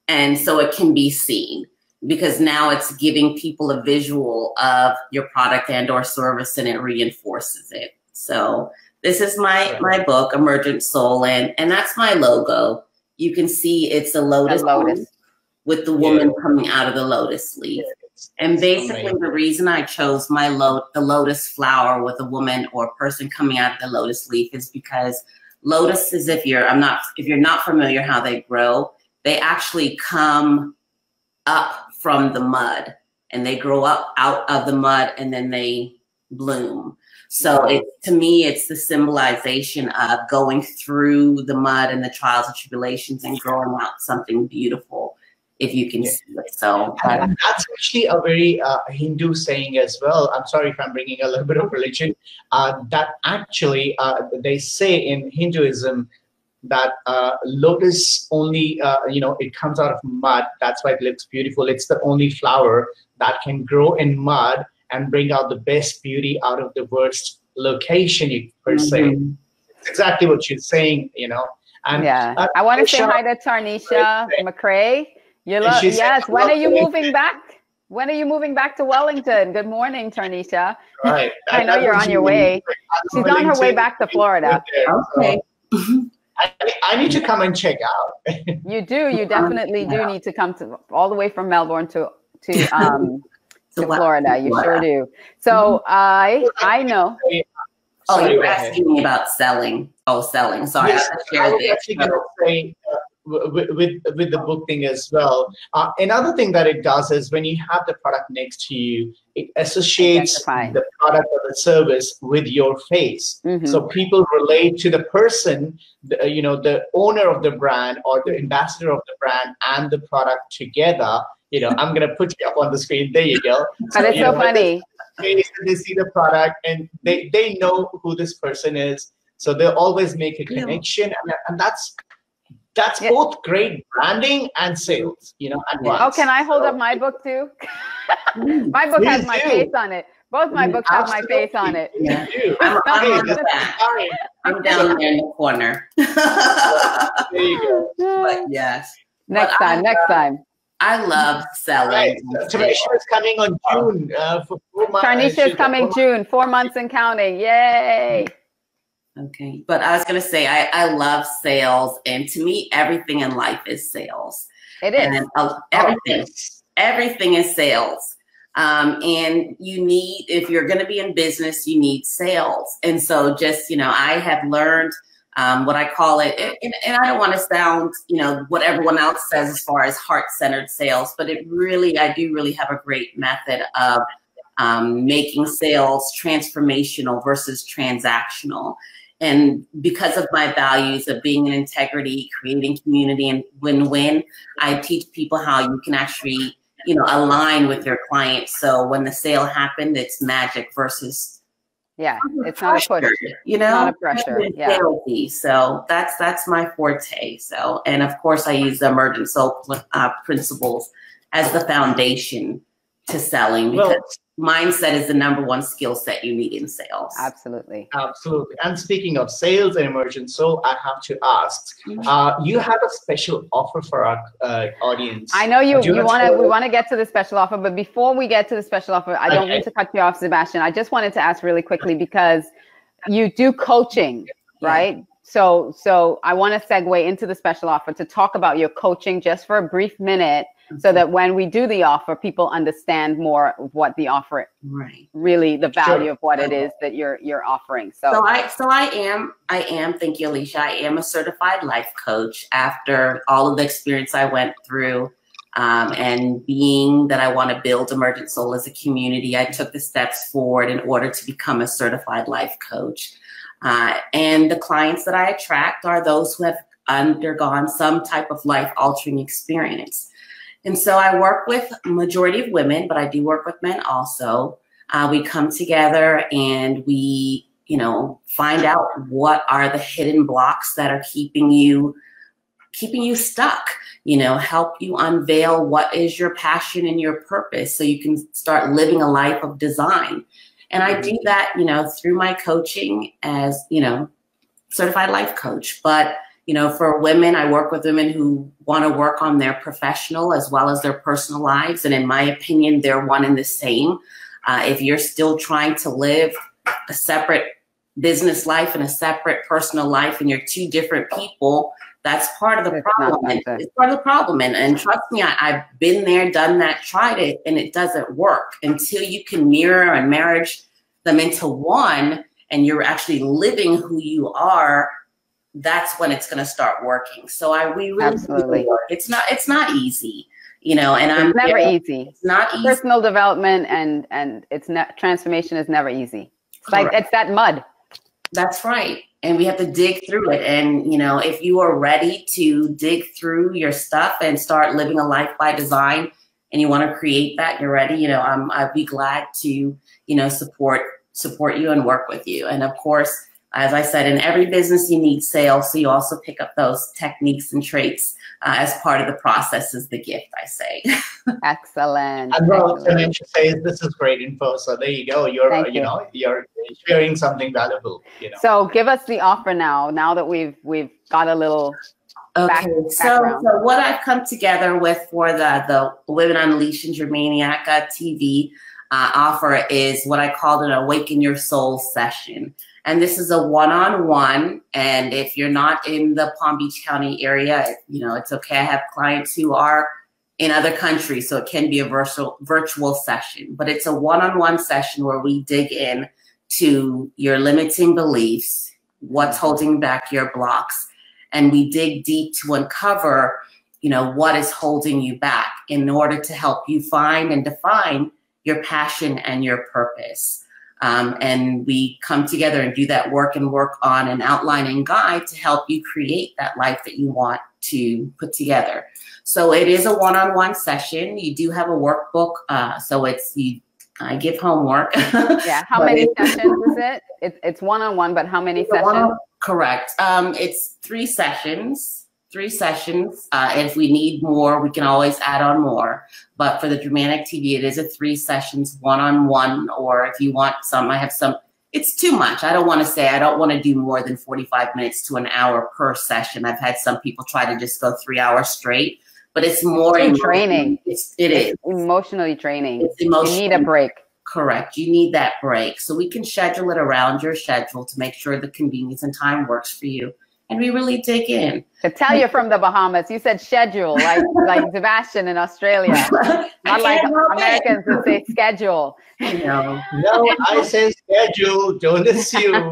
And so it can be seen, because now it's giving people a visual of your product and or service, and it reinforces it. So this is my book, Emergent Soul, and that's my logo. You can see it's a lotus with the woman coming out of the lotus leaf. And basically the reason I chose the lotus flower with a woman or a person coming out of the lotus leaf is because lotuses, if you're not familiar how they grow, they actually come up from the mud, and they grow up out of the mud, and then they bloom. So to me, it's the symbolization of going through the mud and the trials and tribulations and growing out something beautiful. if you can see it. So and that's actually a very Hindu saying as well. I'm sorry if I'm bringing a little bit of religion. That actually they say in Hinduism that lotus only, it comes out of mud. That's why it looks beautiful. It's the only flower that can grow in mud and bring out the best beauty out of the worst location, per se. It's exactly what you're saying, And yeah, I want to say hi to Tarnisha McCrae. Yes. When are you moving back? When are you moving back to Wellington? Good morning, Tarnisha. Right. I know you're on your way. She's on her way back to Florida. Okay. I need to come and check out. You do. You definitely do need to come all the way from Melbourne to Florida. You sure do. So I know. Oh, you were asking me about selling. Oh, selling. Sorry. Yes, I was actually going to say with the book thing as well. Another thing that it does is when you have the product next to you, it associates the product or the service with your face. So people relate to the person, the owner of the brand or the ambassador of the brand and the product together. I'm going to put you up on the screen. There you go. But it's so funny. They see the product and they know who this person is. So they'll always make a connection. And that's both great branding and sales, at once. Oh, can I hold up my book too? My book has my face on it. Both my books have my face on it. Yeah. I'm down there in the corner. There you go. But yes. Next time. I love selling. Right. Tarnisha is coming on June for 4 months. Tarnisha is coming June, 4 months and counting. Yay. Okay. But I was going to say, I love sales. And to me, everything in life is sales. It is. And everything is sales. And you need, if you're going to be in business, you need sales. And so just, I have learned what I call it, and I don't want to sound, what everyone else says as far as heart-centered sales, but I do really have a great method of making sales transformational versus transactional. And because of my values of being in integrity, creating community, and win-win, I teach people how you can actually, align with your clients. So when the sale happened, it's magic versus it's not a push. Not a pressure. Yeah. So that's my forte. So, and of course I use the Emergent Soul principles as the foundation to selling, because mindset is the #1 skill set you need in sales. Absolutely. And speaking of sales and Emergent Soul, I have to ask, you have a special offer for our audience. I know we want to get to the special offer, but before we get to the special offer, I don't mean to cut you off, Sebastian. I just wanted to ask really quickly, because you do coaching, right? So I want to segue into the special offer to talk about your coaching just for a brief minute, so that when we do the offer, people understand more of what the offer, really the value of what it is that you're offering. So I am, thank you, Alicia. I am a certified life coach after all of the experience I went through, and being that I want to build Emergent Soul as a community, I took the steps forward in order to become a certified life coach. And the clients that I attract are those who have undergone some type of life-altering experience. And so I work with a majority of women, but I do work with men also. We come together and we, find out what are the hidden blocks that are keeping you stuck, help you unveil what is your passion and your purpose so you can start living a life of design. And I do that, through my coaching as, certified life coach. But for women, I work with women who want to work on their professional as well as their personal lives. And in my opinion, they're one and the same. If you're still trying to live a separate business life and a separate personal life and you're two different people, that's part of the problem. It's part of the problem. And trust me, I've been there, done that, tried it, and it doesn't work until you can mirror and marriage them into one and you're actually living who you are. That's when it's going to start working. So we really absolutely. It's not easy, and it's never easy. It's not easy. Personal development and transformation is never easy. It's like it's that mud. That's right. and we have to dig through it. And, you know, if you are ready to dig through your stuff and start living a life by design, and you want to create that, you're ready, you know, I'd be glad to, you know, support you and work with you. And of course, as I said, in every business, you need sales. So you also pick up those techniques and traits as part of the process is the gift, I say. Excellent. And well, Tanisha says this is great info. So there you go. You're sharing something valuable. You know. So give us the offer now that we've got a little. Okay, so what I've come together with for the Women Unleashed in Germaniac TV offer is what I called an Awaken Your Soul session. And this is a one-on-one. And if you're not in the Palm Beach County area, you know, it's okay. I have clients who are in other countries, so it can be a virtual session. But it's a one-on-one session where we dig in to your limiting beliefs, what's holding back your blocks. And we dig deep to uncover, you know, what is holding you back in order to help you find and define your passion and your purpose. And we come together and do that work and work on an outline and guide to help you create that life that you want to put together. So it is a one-on-one session. You do have a workbook. So I give homework. Yeah. How many sessions is it? It's one-on-one, but how many sessions? Correct. It's 3 sessions. 3 sessions. And if we need more, we can always add on more. But for the Germaniac TV, it is a 3 sessions, one-on-one, or if you want some, I have some. It's too much. I don't want to do more than 45 minutes to an hour per session. I've had some people try to just go 3 hours straight, but it's more training. It is emotionally draining. It's emotional. You need a break. Correct. You need that break. So we can schedule it around your schedule to make sure the convenience and time works for you. And we really dig in. To tell you from the Bahamas, you said schedule, like Sebastian in Australia. Not like Americans who say schedule. No, I say schedule. Don't assume.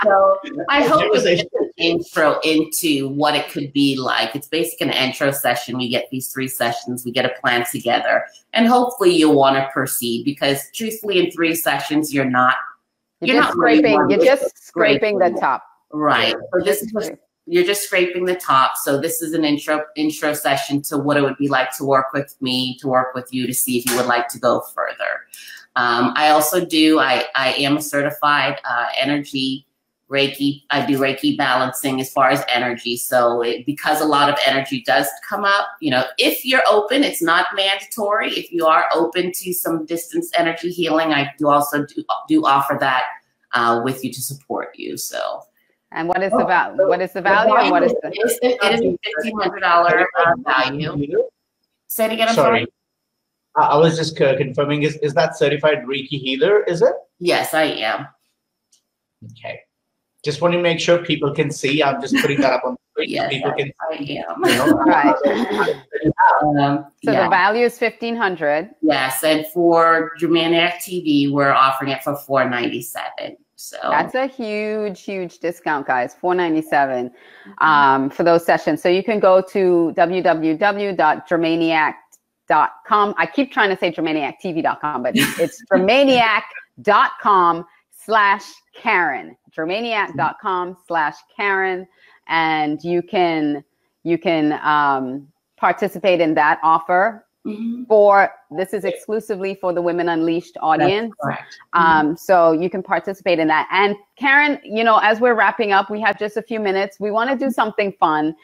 So I hope it's an intro into what it could be like. It's basically an intro session. We get these 3 sessions. We get a plan together. And hopefully you'll want to proceed because truthfully in 3 sessions, you're just scraping the top. Right. So you're just scraping the top. So this is an intro session to what it would be like to work with me, to work with you, to see if you would like to go further. I also I am a certified energy Reiki. I do Reiki balancing as far as energy. So because a lot of energy does come up, you know, if you're open, it's not mandatory. If you are open to some distance energy healing, I do also offer that with you to support you. So. And what is the value? What is the value? And what is the? It is a $1,500 value. Say it again. I'm sorry. I was just confirming. Is that certified Reiki healer? Is it? Yes, I am. Okay. Just want to make sure people can see. I'm just putting that up on the screen. Yes, people can I am. You know, right. So the value is $1,500. Yes, and for Germaniac TV, we're offering it for $497. So that's a huge discount, guys. $497 for those sessions. So you can go to www.germaniac.com. I keep trying to say germaniactv.com, but it's germaniac.com/Karen. Germaniac.com/Karen, and you can participate in that offer. This is exclusively for the Women Unleashed audience. That's correct. So you can participate in that. And Karen, you know, as we're wrapping up, we have just a few minutes. We want to do something fun,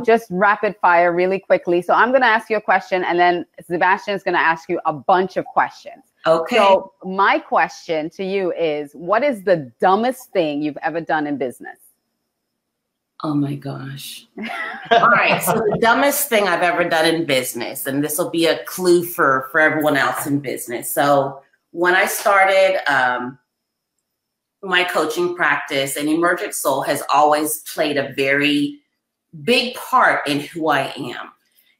just rapid fire really quickly. So I'm going to ask you a question and then Sebastian is going to ask you a bunch of questions. Okay. So my question to you is, what is the dumbest thing you've ever done in business? Oh my gosh. All right. So the dumbest thing I've ever done in business, and this will be a clue for everyone else in business. So when I started my coaching practice, and Emergent Soul has always played a very big part in who I am.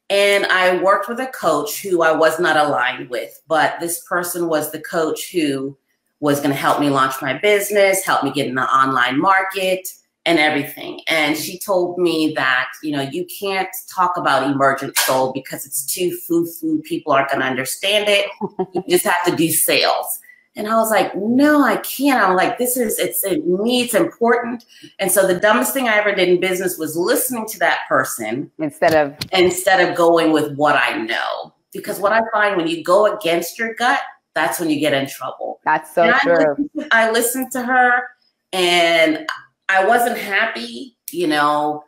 And I worked with a coach who I was not aligned with, but this person was the coach who was going to help me launch my business, help me get in the online market, and everything. And she told me that, you know, you can't talk about Emergent Soul because it's too foo-foo. People aren't going to understand it. You just have to do sales. And I was like, no, I can't. I'm like, it's important. And so the dumbest thing I ever did in business was listening to that person instead of going with what I know. Because what I find when you go against your gut, that's when you get in trouble. That's so true. I listened to her and I wasn't happy. You know,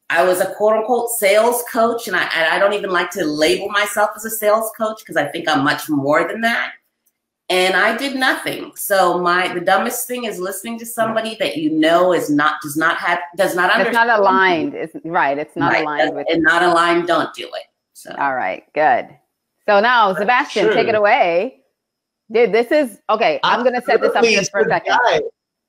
I was a quote unquote sales coach, and I don't even like to label myself as a sales coach because I think I'm much more than that. And I did nothing. So the dumbest thing is listening to somebody that you know does not understand. It's not aligned. It's not aligned with. And not aligned. Don't do it. So. All right, good. So now, Sebastian, take it away. Dude, this is okay. I'm gonna set this up just for a second.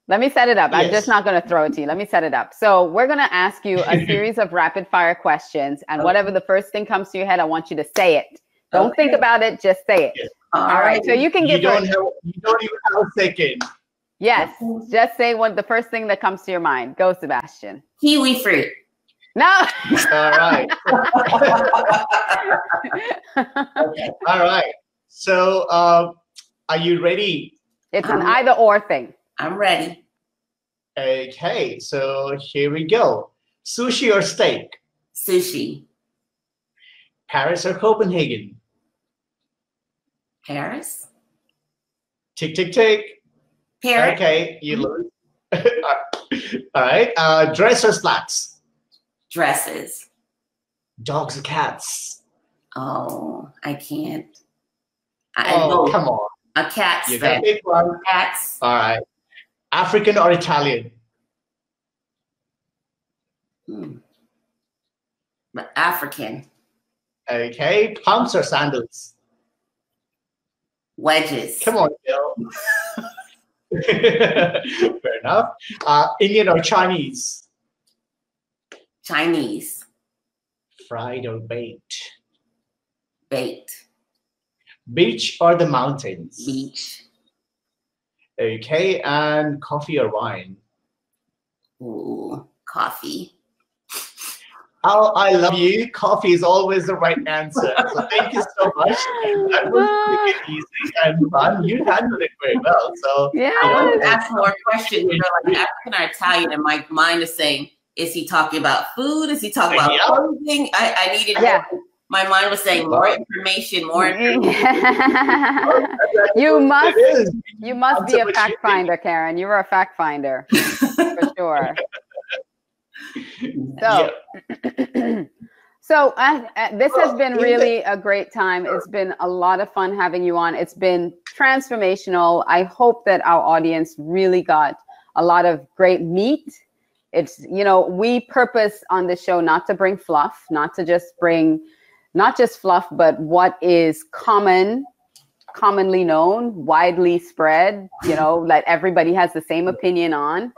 Let me set it up. Yes. I'm just not gonna throw it to you. Let me set it up. So we're gonna ask you a series of rapid fire questions, and whatever the first thing comes to your head, I want you to say it. Don't think about it. Just say it. Yes. All right. So you can get. You don't even have a second. Yes. Just say the first thing that comes to your mind. Go, Sebastian. Kiwi fruit. No. All right. Okay. All right. So, are you ready? It's an either or thing. I'm ready. Okay. So here we go. Sushi or steak? Sushi. Paris or Copenhagen? Paris. Tick, tick, tick. Paris. Okay, you lose. All right. Dress or slacks? Dresses. Dogs or cats? Oh, I can't. Come on. A cat's you gotta pick one. Cats. All right. African or Italian? African. Okay. Pumps or sandals? Wedges. Come on, Bill. Fair enough. Indian or Chinese? Chinese. Fried or baked? Baked. Beach or the mountains? Beach. Okay, and coffee or wine? Ooh, coffee. Oh, I love you. Coffee is always the right answer. So thank you so much. That was really easy and fun. You handled it very well. So yeah, I want to ask more questions. You're like African or Italian, and my mind is saying, is he talking about food? Is he talking about clothing? I needed my mind was saying more information, more information. You must be a fact finder, Karen. You were a fact finder for sure. So this has been really a great time. It's been a lot of fun having you on. It's been transformational. I hope that our audience really got a lot of great meat. It's, we purpose on the show not to bring fluff, not just fluff, but what is commonly known, widely spread, that everybody has the same opinion on.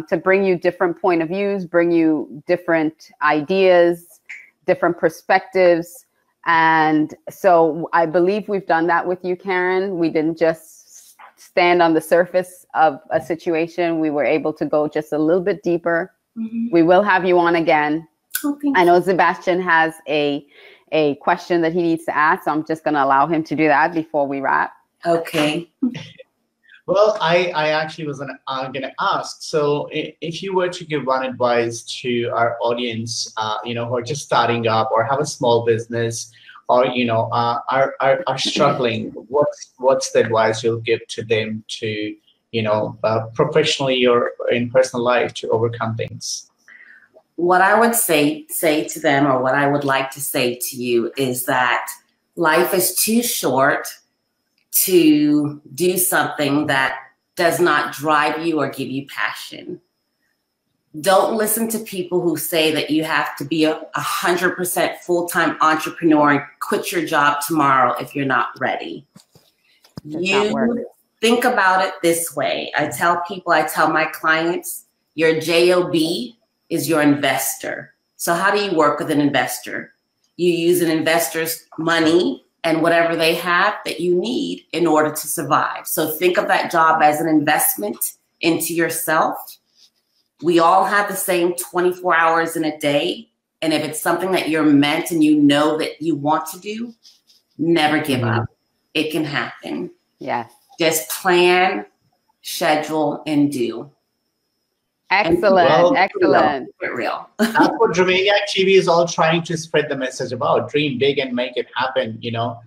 To bring you different point of views, bring you different ideas, different perspectives. And so I believe we've done that with you, Karen. We didn't just stand on the surface of a situation. We were able to go just a little bit deeper. Mm-hmm. We will have you on again. I know Sebastian has a question that he needs to ask, so I'm just going to allow him to do that before we wrap. Okay. Well, I actually was going to ask. So, if you were to give one advice to our audience, who are just starting up or have a small business, or are struggling, what's the advice you'll give to them to, professionally or in personal life to overcome things? What I would say to them, or what I would like to say to you, is that life is too short to do something that does not drive you or give you passion. Don't listen to people who say that you have to be 100% full-time entrepreneur and quit your job tomorrow if you're not ready. You think about it this way. I tell my clients, your JOB is your investor. So how do you work with an investor? You use an investor's money and whatever they have that you need in order to survive. So think of that job as an investment into yourself. We all have the same 24 hours in a day. And if it's something that you're meant and you know that you want to do, never give up. It can happen. Yes. Just plan, schedule, and do. Excellent, excellent. Real. That's what Dramaniac TV is all trying to spread the message about. Dream big and make it happen, no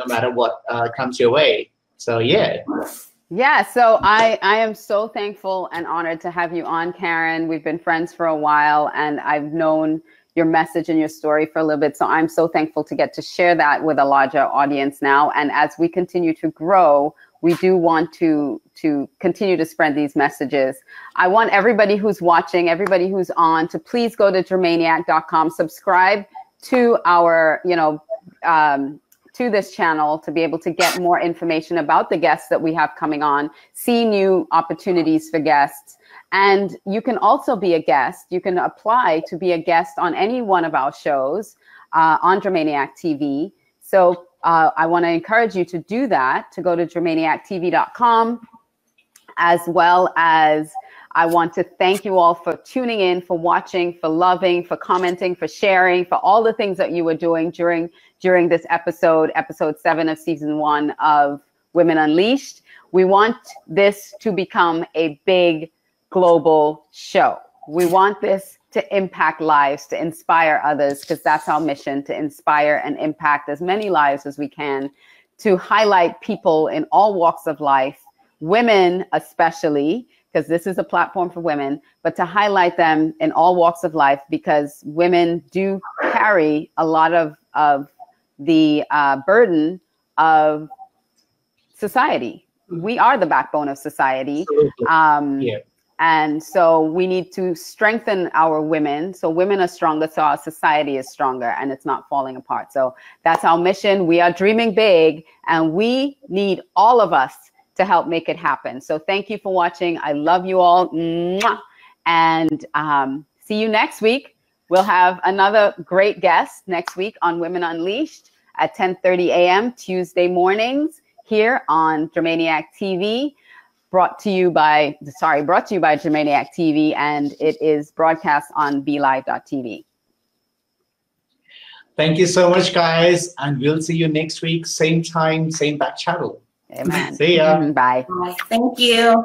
matter what comes your way. So, yeah. Yeah, so I am so thankful and honored to have you on, Karen. We've been friends for a while, and I've known your message and your story for a little bit. So I'm so thankful to get to share that with a larger audience now. And as we continue to grow, we do want to continue to spread these messages. I want everybody who's watching, everybody who's on, to please go to Dramaniac.com, subscribe to our, to this channel to be able to get more information about the guests that we have coming on, see new opportunities for guests. And you can also be a guest. You can apply to be a guest on any one of our shows on Dramaniac TV. So I want to encourage you to do that, to go to DramaniacTV.com, as well as I want to thank you all for tuning in, for watching, for loving, for commenting, for sharing, for all the things that you were doing during this episode 7 of season 1 of Women Unleashed. We want this to become a big global show. We want this to impact lives, to inspire others, because that's our mission, to inspire and impact as many lives as we can, to highlight people in all walks of life, women especially, because this is a platform for women, but to highlight them in all walks of life, because women do carry a lot of the burden of society. We are the backbone of society. And so we need to strengthen our women. So women are stronger, so our society is stronger, and it's not falling apart. So that's our mission. We are dreaming big, and we need all of us to help make it happen. So thank you for watching. I love you all. Mwah! And see you next week. We'll have another great guest next week on Women Unleashed at 10:30 a.m. Tuesday mornings here on Dramaniac TV. Brought to you by Dramaniac TV, and it is broadcast on BeLive.tv. Thank you so much, guys, and we'll see you next week, same time, same back channel. Amen. See ya. Bye. Thank you.